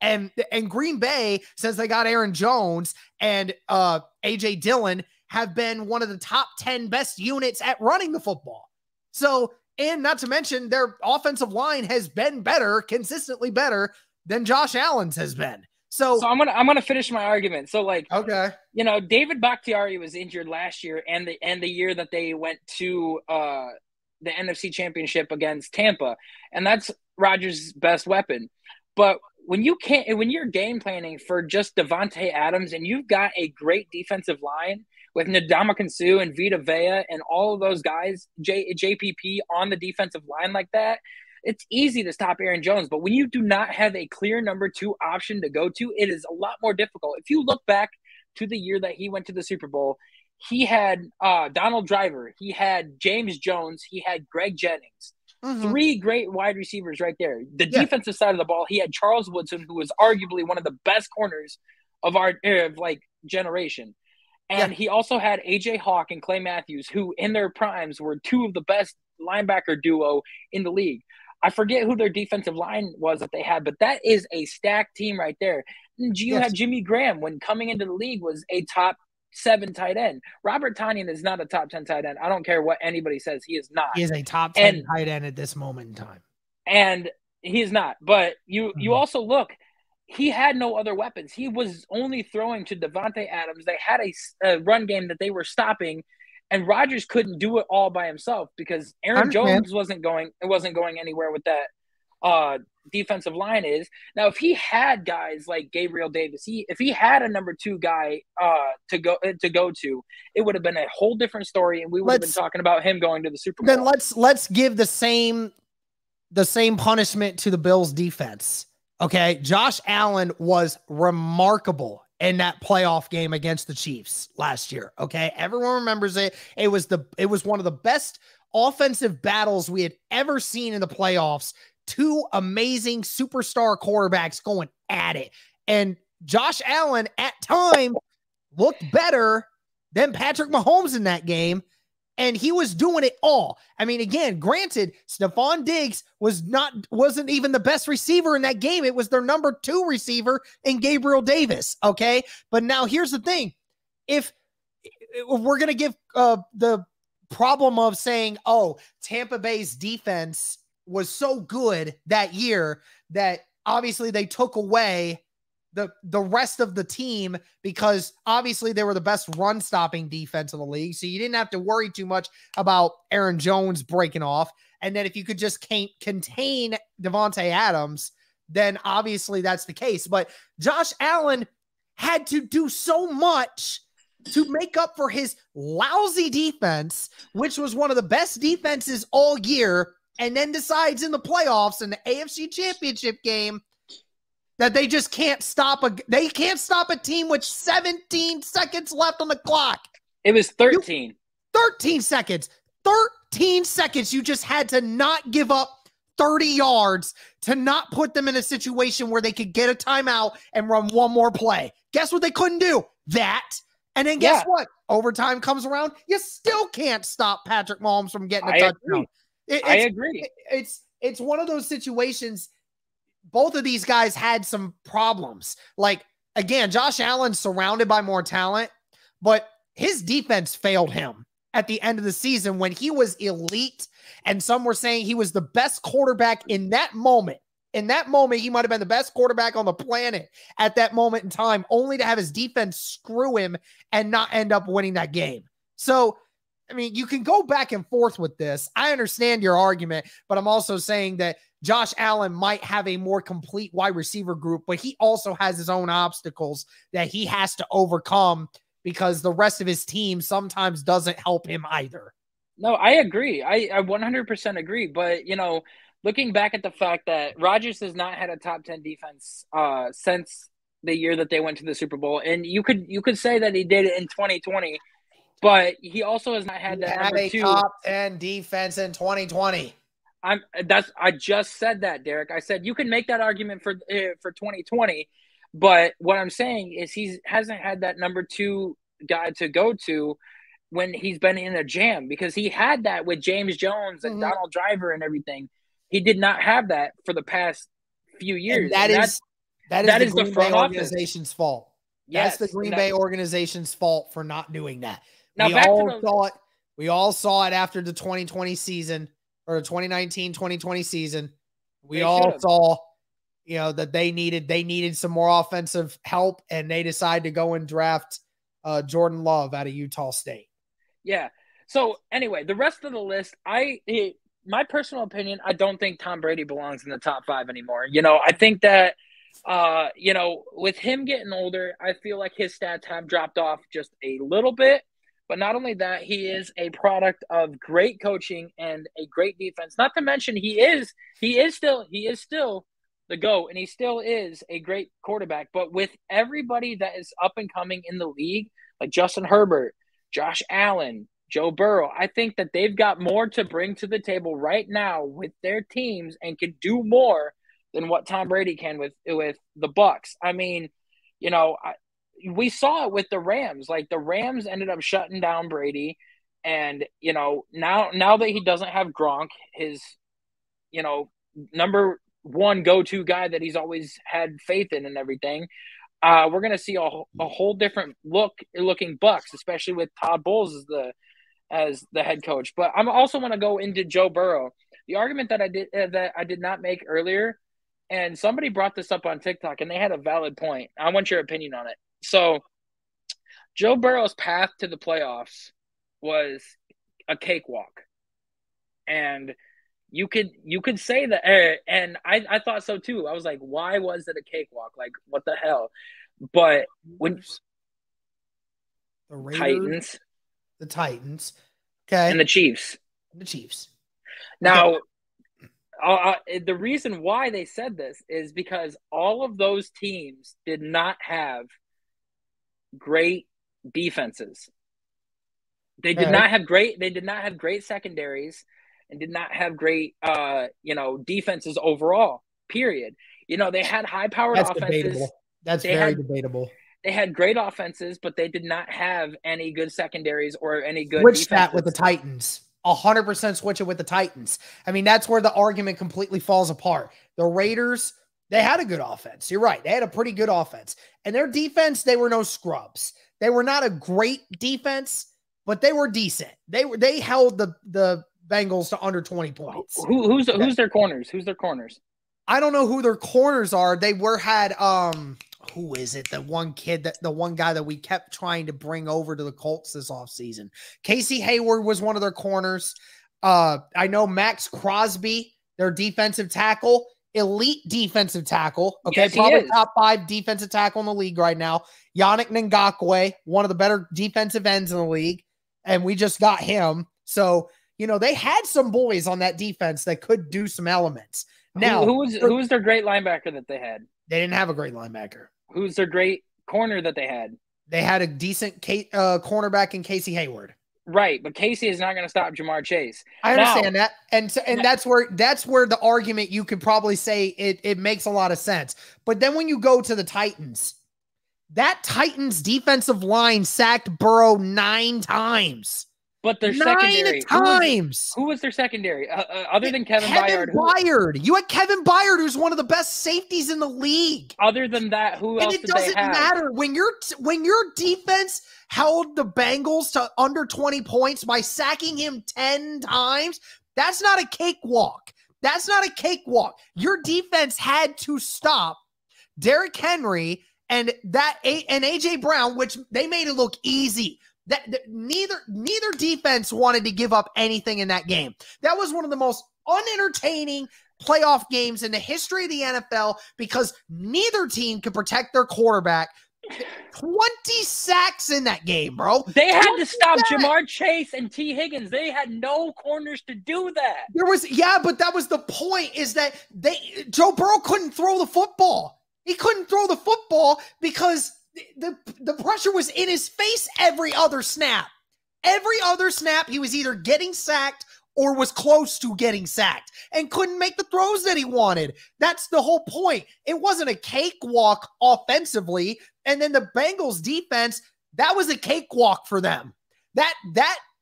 And Green Bay, since they got Aaron Jones and AJ Dillon, have been one of the top 10 best units at running the football. So, and not to mention, their offensive line has been better, consistently better than Josh Allen's has been. So I'm gonna finish my argument. So, like, okay, you know, David Bakhtiari was injured last year, and the year that they went to the NFC Championship against Tampa, and that's Rodgers' best weapon. But when you're game planning for just Devontae Adams, and you've got a great defensive line with Ndamukong Suh and Vita Vea and all of those guys, JPP on the defensive line like that, it's easy to stop Aaron Jones. But when you do not have a clear number 2 option to go to, it is a lot more difficult. If you look back to the year that he went to the Super Bowl, he had Donald Driver, he had James Jones, he had Greg Jennings. 3 great wide receivers right there. The defensive side of the ball, he had Charles Woodson, who was arguably one of the best corners of our generation. And he also had A.J. Hawk and Clay Matthews, who in their primes were 2 of the best linebacker duo in the league. I forget who their defensive line was that they had, but that is a stacked team right there. And you had Jimmy Graham, when coming into the league, was a top 7 tight end. Robert Tonyan is not a top 10 tight end. I don't care what anybody says. He is not. He is a top 10 tight end at this moment in time. And he is not. But you also look, he had no other weapons. He was only throwing to Devontae Adams. They had a run game that they were stopping, and Rodgers couldn't do it all by himself because Aaron Jones wasn't going anywhere with that defensive line is. Now, if he had guys like Gabriel Davis, if he had a number 2 guy to go to, it would have been a whole different story, and we would have been talking about him going to the Super Bowl. Then let's give the same punishment to the Bills defense. Okay. Josh Allen was remarkable in that playoff game against the Chiefs last year. Okay. Everyone remembers it. It was one of the best offensive battles we had ever seen in the playoffs. Two amazing superstar quarterbacks going at it. And Josh Allen at time looked better than Patrick Mahomes in that game. And he was doing it all. I mean, again, granted, Stephon Diggs wasn't even the best receiver in that game. It was their number 2 receiver in Gabriel Davis. Okay. But now here's the thing. If we're going to give the problem of saying, oh, Tampa Bay's defense was so good that year that obviously they took away the rest of the team, because obviously they were the best run stopping defense in the league. So you didn't have to worry too much about Aaron Jones breaking off. And then if you could just contain Devontae Adams, then obviously that's the case. But Josh Allen had to do so much to make up for his lousy defense, which was one of the best defenses all year, and then decides in the playoffs in the AFC Championship game that they just can't stop a team with 17 seconds left on the clock. It was 13. 13 seconds. 13 seconds. You just had to not give up 30 yards to not put them in a situation where they could get a timeout and run one more play. Guess what they couldn't do? That. And then guess what? Overtime comes around. You still can't stop Patrick Mahomes from getting a touchdown. I agree. It's one of those situations. Both of these guys had some problems. Like, again, Josh Allen's surrounded by more talent, but his defense failed him at the end of the season when he was elite. And some were saying he was the best quarterback in that moment. In that moment, he might have been the best quarterback on the planet at that moment in time, only to have his defense screw him and not end up winning that game. So, I mean, you can go back and forth with this. I understand your argument, but I'm also saying that Josh Allen might have a more complete wide receiver group, but he also has his own obstacles that he has to overcome because the rest of his team sometimes doesn't help him either. No, I agree. I 100% agree. But, you know, looking back at the fact that Rodgers has not had a top 10 defense since the year that they went to the Super Bowl, and you could say that he did it in 2020, but he also has not had that number 2 top 10 defense in 2020. I just said that, Derek. I said you can make that argument for 2020, but what I'm saying is he hasn't had that number 2 guy to go to when he's been in a jam, because he had that with James Jones and Donald Driver and everything. He did not have that for the past few years. And that is the Green Bay organization's fault. Yes, that's the Green Bay organization's fault for not doing that. Now we all saw it after the 2020 season. Or the 2019-2020 season, we all saw, you know, that they needed some more offensive help, and they decided to go and draft Jordan Love out of Utah State. Yeah. So anyway, the rest of the list, my personal opinion, I don't think Tom Brady belongs in the top 5 anymore. You know, I think that, you know, with him getting older, I feel like his stats have dropped off just a little bit. But not only that, he is a product of great coaching and a great defense. Not to mention, he is still the GOAT, and he still is a great quarterback. But with everybody that is up and coming in the league, like Justin Herbert, Josh Allen, Joe Burrow, I think that they've got more to bring to the table right now with their teams and can do more than what Tom Brady can with the Bucs. I mean, you know, we saw it with the Rams. Like, the Rams ended up shutting down Brady. And, you know, now that he doesn't have Gronk, his, you know, number 1 go-to guy that he's always had faith in and everything, we're going to see a whole different looking Bucs, especially with Todd Bowles as the head coach. But I'm also want to go into Joe Burrow. The argument that I did not make earlier, and somebody brought this up on TikTok, and they had a valid point. I want your opinion on it. So, Joe Burrow's path to the playoffs was a cakewalk, and you could say that, and I thought so too. I was like, why was it a cakewalk? Like, what the hell? But when the Raiders, the Titans, okay, and the Chiefs. Now, The reason why they said this is because all of those teams did not have great defenses. They did not have great secondaries and did not have great defenses overall, period. They had high-powered offenses. Debatable. That's very debatable. They had great offenses, but they did not have any good secondaries or any good defenses. Switch that with the Titans. 100% switch it with the Titans. I mean, that's where the argument completely falls apart. The Raiders, they had a good offense. You're right. They had a pretty good offense. And their defense, they were no scrubs. They were not a great defense, but they were decent. They held the Bengals to under 20 points. Who's their corners? Who's their corners? I don't know who their corners are. They had who is it? The one guy that we kept trying to bring over to the Colts this offseason. Casey Hayward was one of their corners. I know Max Crosby, their defensive tackle, elite defensive tackle. Okay, yes, probably top 5 defensive tackle in the league right now. Yannick Ngakoue, one of the better defensive ends in the league, and we just got him. So, they had some boys on that defense that could do some elements. Now, who was their great linebacker that they had? They didn't have a great linebacker. Who's their great corner that they had? They had a decent cornerback in Casey Hayward. Right, but Casey is not going to stop Jamar Chase. I understand that, and that's where the argument you could probably say it makes a lot of sense. But then when you go to the Titans, that Titans defensive line sacked Burrow 9 times. But their secondary. 9 times. Who was their secondary? Other than Kevin Byard. You had Kevin Byard, who's one of the best safeties in the league. Other than that, who else did they have? And it doesn't matter. When your defense held the Bengals to under 20 points by sacking him 10 times, that's not a cakewalk. That's not a cakewalk. Your defense had to stop Derrick Henry and A.J. Brown, which they made it look easy. That neither defense wanted to give up anything in that game. That was one of the most unentertaining playoff games in the history of the NFL because neither team could protect their quarterback. 20 sacks in that game, bro. They had to stop Jamar Chase and T. Higgins. They had no corners to do that. But that was the point, is that Joe Burrow couldn't throw the football. He couldn't throw the football because the pressure was in his face every other snap. Every other snap, he was either getting sacked or was close to getting sacked and couldn't make the throws that he wanted. That's the whole point. It wasn't a cakewalk offensively. And then the Bengals defense, that was a cakewalk for them. That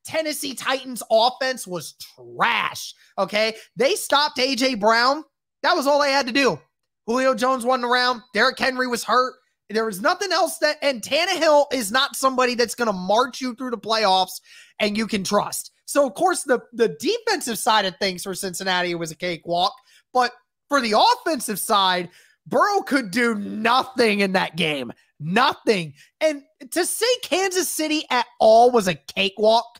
Tennessee Titans offense was trash, okay? They stopped A.J. Brown. That was all they had to do. Julio Jones wasn't around. Derrick Henry was hurt. There was nothing else and Tannehill is not somebody that's going to march you through the playoffs and you can trust. So, of course, the defensive side of things for Cincinnati was a cakewalk. But for the offensive side, Burrow could do nothing in that game. Nothing. And to say Kansas City at all was a cakewalk,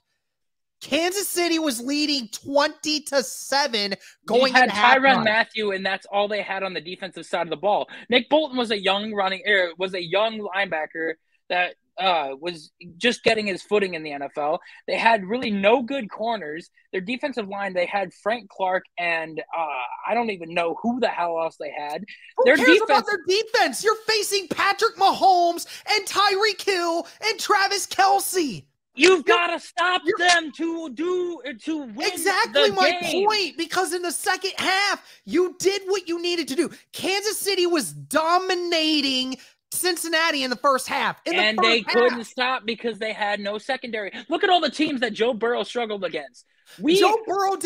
Kansas City was leading 20-7 going into halftime. Tyrann Mathieu, and that's all they had on the defensive side of the ball. Nick Bolton was a young linebacker that was just getting his footing in the NFL. They had really no good corners. Their defensive line, they had Frank Clark and I don't even know who the hell else they had. Who cares about their defense? You're facing Patrick Mahomes and Tyreek Hill and Travis Kelce. You've got to stop them to win exactly my point, because in the second half, you did what you needed to do. Kansas City was dominating Cincinnati in the first half. They couldn't stop because they had no secondary. Look at all the teams that Joe Burrow struggled against. Joe Burrow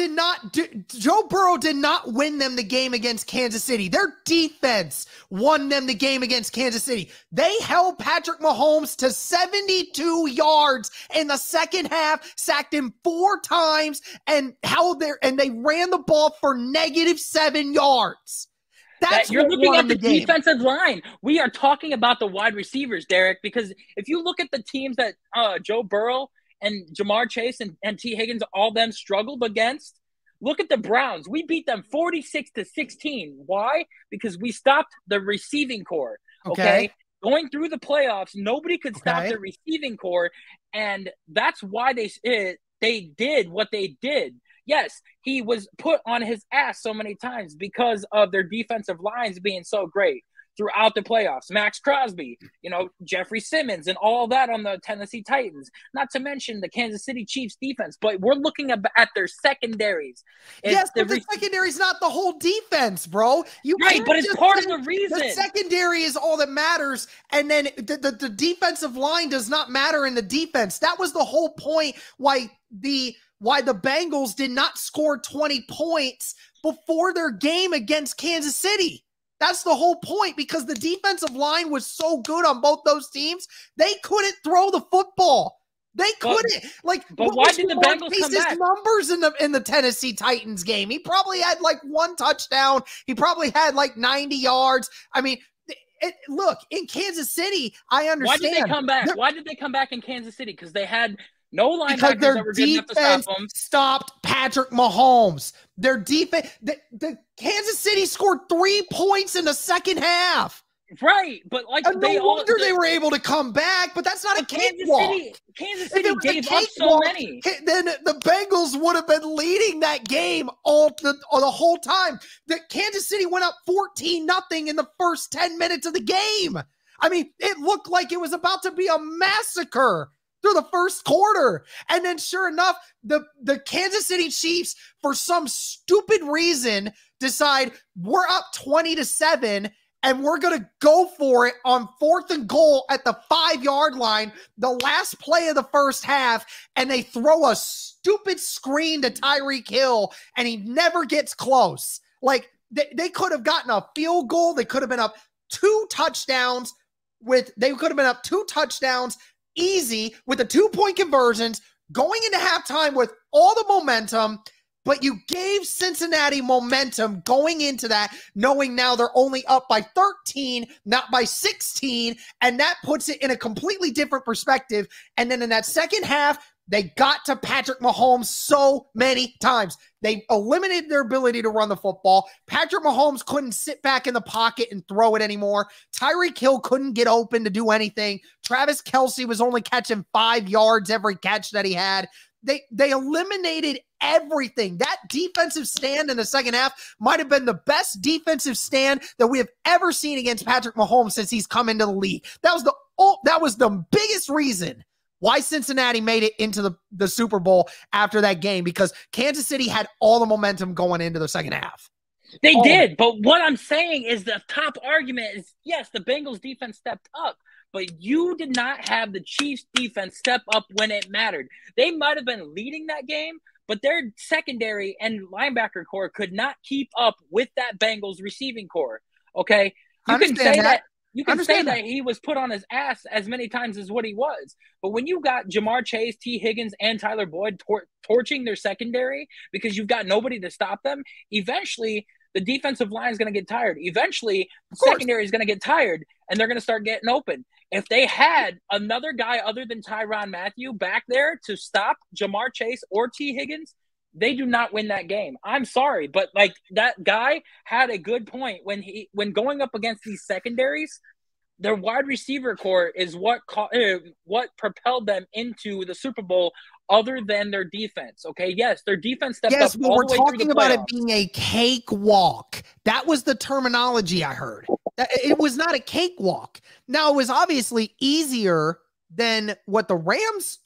did not win them the game against Kansas City. Their defense won them the game against Kansas City. They held Patrick Mahomes to 72 yards in the second half, sacked him 4 times, and they ran the ball for -7 yards. You're looking at the defensive line. We are talking about the wide receivers, Derek, because if you look at the teams that Joe Burrow and Jamar Chase and T. Higgins, all them struggled against, look at the Browns. We beat them 46-16. Why? Because we stopped the receiving core. Okay? Going through the playoffs, nobody could stop the receiving core, and that's why they did what they did. Yes, he was put on his ass so many times because of their defensive lines being so great throughout the playoffs. Max Crosby, Jeffrey Simmons and all that on the Tennessee Titans, not to mention the Kansas City Chiefs defense. But we're looking at their secondaries. Yes, but the secondary is not the whole defense, bro. But it's part of the reason. The secondary is all that matters, and then the defensive line does not matter in the defense. That was the whole point why the Bengals did not score 20 points before their game against Kansas City. That's the whole point, because the defensive line was so good on both those teams. They couldn't throw the football. They couldn't. But why did the Bengals come back? Numbers in the Tennessee Titans game. He probably had like 1 touchdown. He probably had like 90 yards. I mean, look, in Kansas City, I understand. Why did they come back? Why did they come back in Kansas City? Because they had no linebackers because their that were good enough to stop them. Stopped Patrick Mahomes. Their defense, the Kansas City scored 3 points in the second half. Right, but no wonder they were able to come back. But that's not a cakewalk. Kansas City gave up so many. Then the Bengals would have been leading that game all the whole time. The Kansas City went up 14-0 in the first 10 minutes of the game. I mean, it looked like it was about to be a massacre through the first quarter. And then sure enough, the Kansas City Chiefs, for some stupid reason, decide we're up 20-7 and we're going to go for it on 4th and goal at the 5-yard line, the last play of the first half, and they throw a stupid screen to Tyreek Hill, and he never gets close. Like, they could have gotten a field goal. They could have been up 2 touchdowns easy with the 2-point conversions, going into halftime with all the momentum. But you gave Cincinnati momentum going into that, knowing now they're only up by 13, not by 16, and that puts it in a completely different perspective. And then in that second half, they got to Patrick Mahomes so many times. They eliminated their ability to run the football. Patrick Mahomes couldn't sit back in the pocket and throw it anymore. Tyreek Hill couldn't get open to do anything. Travis Kelce was only catching 5 yards every catch that he had. They eliminated everything. That defensive stand in the second half might have been the best defensive stand that we have ever seen against Patrick Mahomes since he's come into the league. That was the biggest reason why Cincinnati made it into the Super Bowl after that game, because Kansas City had all the momentum going into the second half. They did, but what I'm saying is the top argument is, yes, the Bengals defense stepped up, but you did not have the Chiefs defense step up when it mattered. They might have been leading that game, but their secondary and linebacker core could not keep up with that Bengals receiving core. Okay? You can say that. You can say that he was put on his ass as many times as what he was. But when you got Jamar Chase, T. Higgins, and Tyler Boyd torching their secondary because you've got nobody to stop them, eventually the defensive line is going to get tired. Eventually, the secondary is going to get tired, and they're going to start getting open. If they had another guy other than Tyrann Mathieu back there to stop Jamar Chase or T. Higgins, they do not win that game. I'm sorry, but that guy had a good point when going up against these secondaries. Their wide receiver core is what propelled them into the Super Bowl, other than their defense. Okay, yes, their defense stepped up. Yes, but we're talking about it being a cakewalk. That was the terminology I heard. It was not a cakewalk. Now, it was obviously easier than what the Rams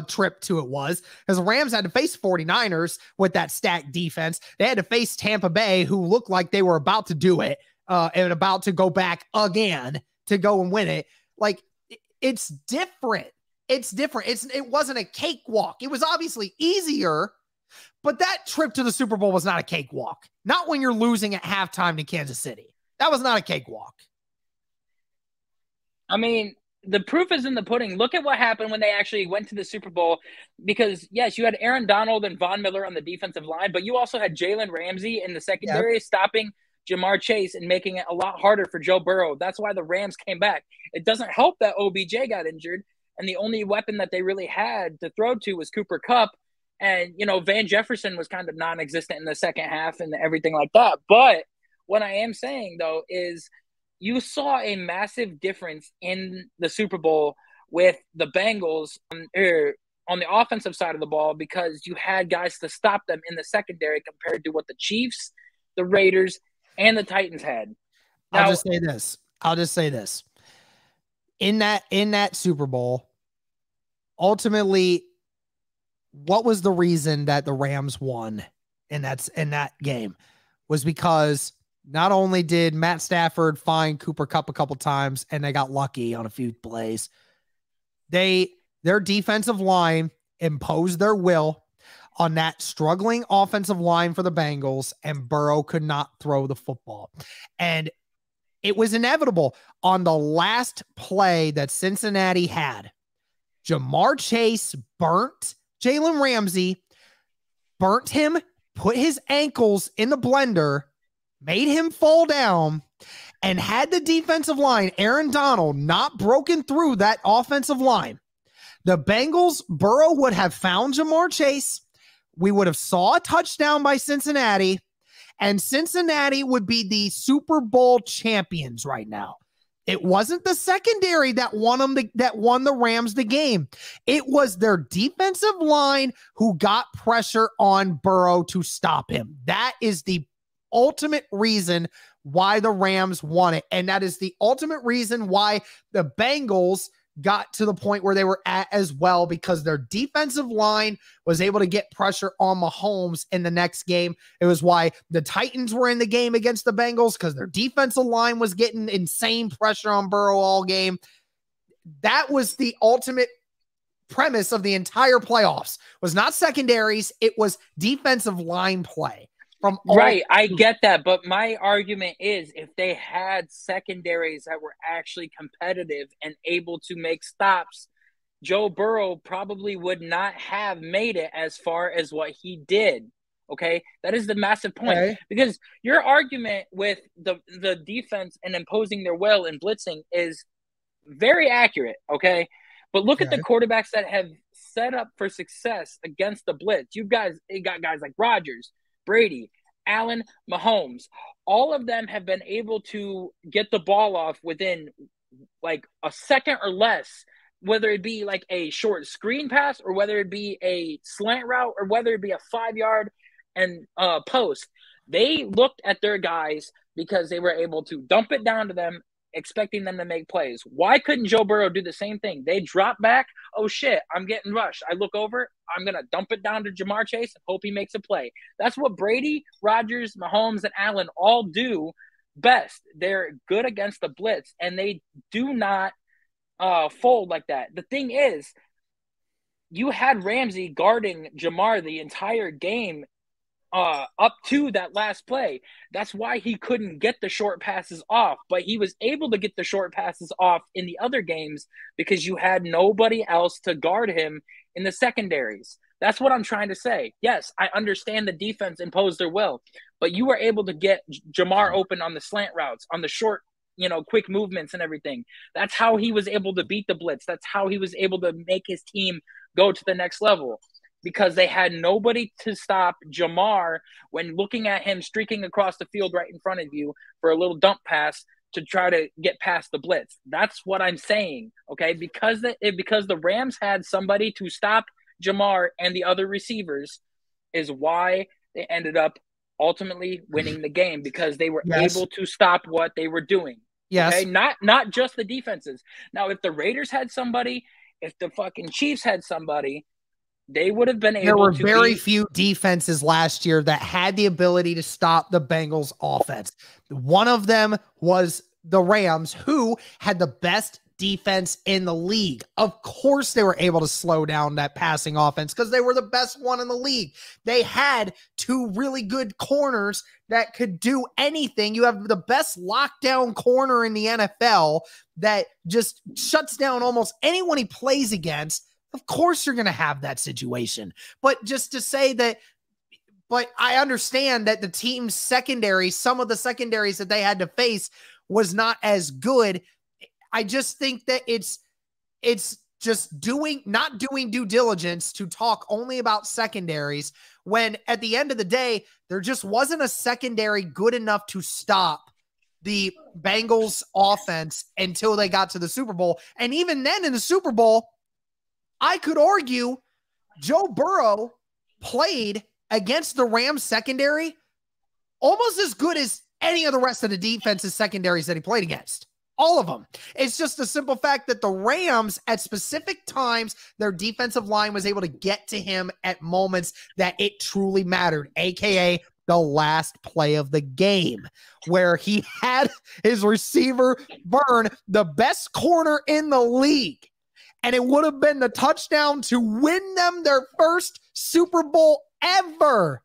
trip to it was, because the Rams had to face 49ers with that stacked defense. They had to face Tampa Bay, who looked like they were about to do it and about to go back again to go and win it. Like, it's different. It's different. It wasn't a cakewalk. It was obviously easier, but that trip to the Super Bowl was not a cakewalk. Not when you're losing at halftime to Kansas City. That was not a cakewalk. I mean, the proof is in the pudding. Look at what happened when they actually went to the Super Bowl, because, yes, you had Aaron Donald and Von Miller on the defensive line, but you also had Jalen Ramsey in the secondary stopping Jamar Chase and making it a lot harder for Joe Burrow. That's why the Rams came back. It doesn't help that OBJ got injured, and the only weapon that they really had to throw to was Cooper Kupp. And, Van Jefferson was kind of non-existent in the second half and everything like that. But what I am saying, though, is you saw a massive difference in the Super Bowl with the Bengals on the offensive side of the ball because you had guys to stop them in the secondary compared to what the Chiefs, the Raiders, and the Titans had. Now, I'll just say this. In that Super Bowl, ultimately, what was the reason that the Rams won in that game? Was because not only did Matt Stafford find Cooper Kupp a couple times and they got lucky on a few plays, their defensive line imposed their will on that struggling offensive line for the Bengals, and Burrow could not throw the football. And it was inevitable on the last play that Cincinnati had. Jamar Chase burnt Jalen Ramsey, burnt him, put his ankles in the blender, made him fall down, and had the defensive line, Aaron Donald, not broken through that offensive line, the Bengals, Burrow would have found Jamar Chase. We would have saw a touchdown by Cincinnati, and Cincinnati would be the Super Bowl champions right now. It wasn't the secondary that won the Rams the game. It was their defensive line who got pressure on Burrow to stop him. That is the ultimate reason why the Rams won it. And that is the ultimate reason why the Bengals got to the point where they were at as well, because their defensive line was able to get pressure on Mahomes in the next game. It was why the Titans were in the game against the Bengals, because their defensive line was getting insane pressure on Burrow all game. That was the ultimate premise of the entire playoffs. Was not secondaries, it was defensive line play. Right, I get that, but my argument is if they had secondaries that were actually competitive and able to make stops, Joe Burrow probably would not have made it as far as what he did. Okay, that is the massive point. Okay. Because your argument with the defense and imposing their will and blitzing is very accurate. Okay, but look at the quarterbacks that have set up for success against the blitz. You got guys like Rodgers, Brady, Allen, Mahomes. All of them have been able to get the ball off within like a second or less, whether it be like a short screen pass or whether it be a slant route or whether it be a 5-yard and post. They looked at their guys because they were able to dump it down to them, expecting them to make plays. Why couldn't Joe Burrow do the same thing? They drop back. Oh, shit, I'm getting rushed. I look over. I'm going to dump it down to Jamar Chase and hope he makes a play. That's what Brady, Rodgers, Mahomes, and Allen all do best. They're good against the blitz, and they do not fold like that. The thing is, you had Ramsey guarding Jamar the entire game up to that last play. That's why he couldn't get the short passes off, but he was able to get the short passes off in the other games because you had nobody else to guard him in the secondaries. That's what I'm trying to say. Yes, I understand the defense imposed their will, but you were able to get Jamar open on the slant routes, on the short, quick movements and everything. That's how he was able to beat the blitz. That's how he was able to make his team go to the next level. Because they had nobody to stop Jamar when looking at him streaking across the field right in front of you for a little dump pass to try to get past the blitz. That's what I'm saying, okay? Because the Rams had somebody to stop Jamar and the other receivers is why they ended up ultimately winning the game, because they were able to stop what they were doing. Yes. Okay? Not just the defenses. Now, if the Raiders had somebody, if the fucking Chiefs had somebody, they would have been able to. There were very few defenses last year that had the ability to stop the Bengals offense. One of them was the Rams, who had the best defense in the league. Of course, they were able to slow down that passing offense because they were the best one in the league. They had two really good corners that could do anything. You have the best lockdown corner in the NFL that just shuts down almost anyone he plays against. Of course you're going to have that situation. But just to say that, but I understand that the team's secondary, some of the secondaries that they had to face was not as good. I just think that it's just not doing due diligence to talk only about secondaries when at the end of the day, there just wasn't a secondary good enough to stop the Bengals offense until they got to the Super Bowl. And even then in the Super Bowl, I could argue Joe Burrow played against the Rams secondary almost as good as any of the rest of the defense's secondaries that he played against. All of them. It's just a simple fact that the Rams, at specific times, their defensive line was able to get to him at moments that it truly mattered, aka the last play of the game, where he had his receiver burn the best corner in the league. And it would have been the touchdown to win them their first Super Bowl ever.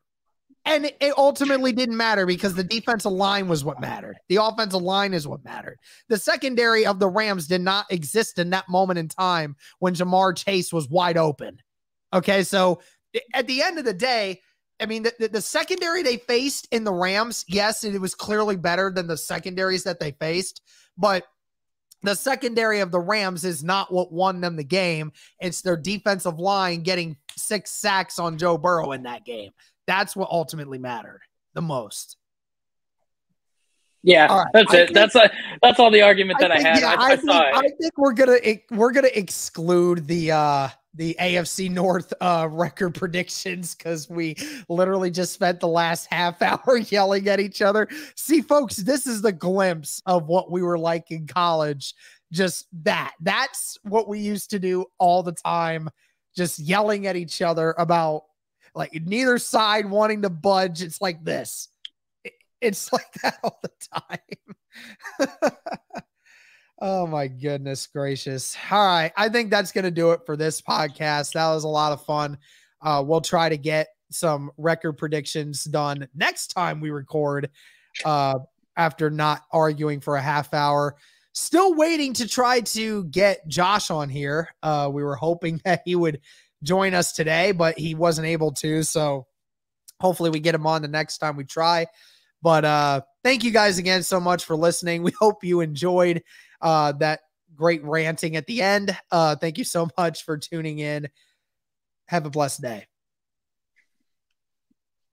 And it ultimately didn't matter because the defensive line was what mattered. The offensive line is what mattered. The secondary of the Rams did not exist in that moment in time when Jamar Chase was wide open. Okay, so at the end of the day, I mean, the secondary they faced in the Rams, yes, it was clearly better than the secondaries that they faced, but the secondary of the Rams is not what won them the game. It's their defensive line getting 6 sacks on Joe Burrow in that game. That's what ultimately mattered the most. Yeah, right. That's it. That's all the argument that I had. Yeah, I think we're gonna exclude the AFC North record predictions because we literally just spent the last half hour yelling at each other. See, folks, this is the glimpse of what we were like in college. Just that's what we used to do all the time, just yelling at each other about like neither side wanting to budge. It's like this. It's like that all the time. Oh my goodness gracious. All right. I think that's going to do it for this podcast. That was a lot of fun. We'll try to get some record predictions done next time we record after not arguing for a half hour. Still waiting to try to get Josh on here. We were hoping that he would join us today, but he wasn't able to. So hopefully we get him on the next time we try. But thank you guys again so much for listening. We hope you enjoyed that great ranting at the end. Thank you so much for tuning in. Have a blessed day.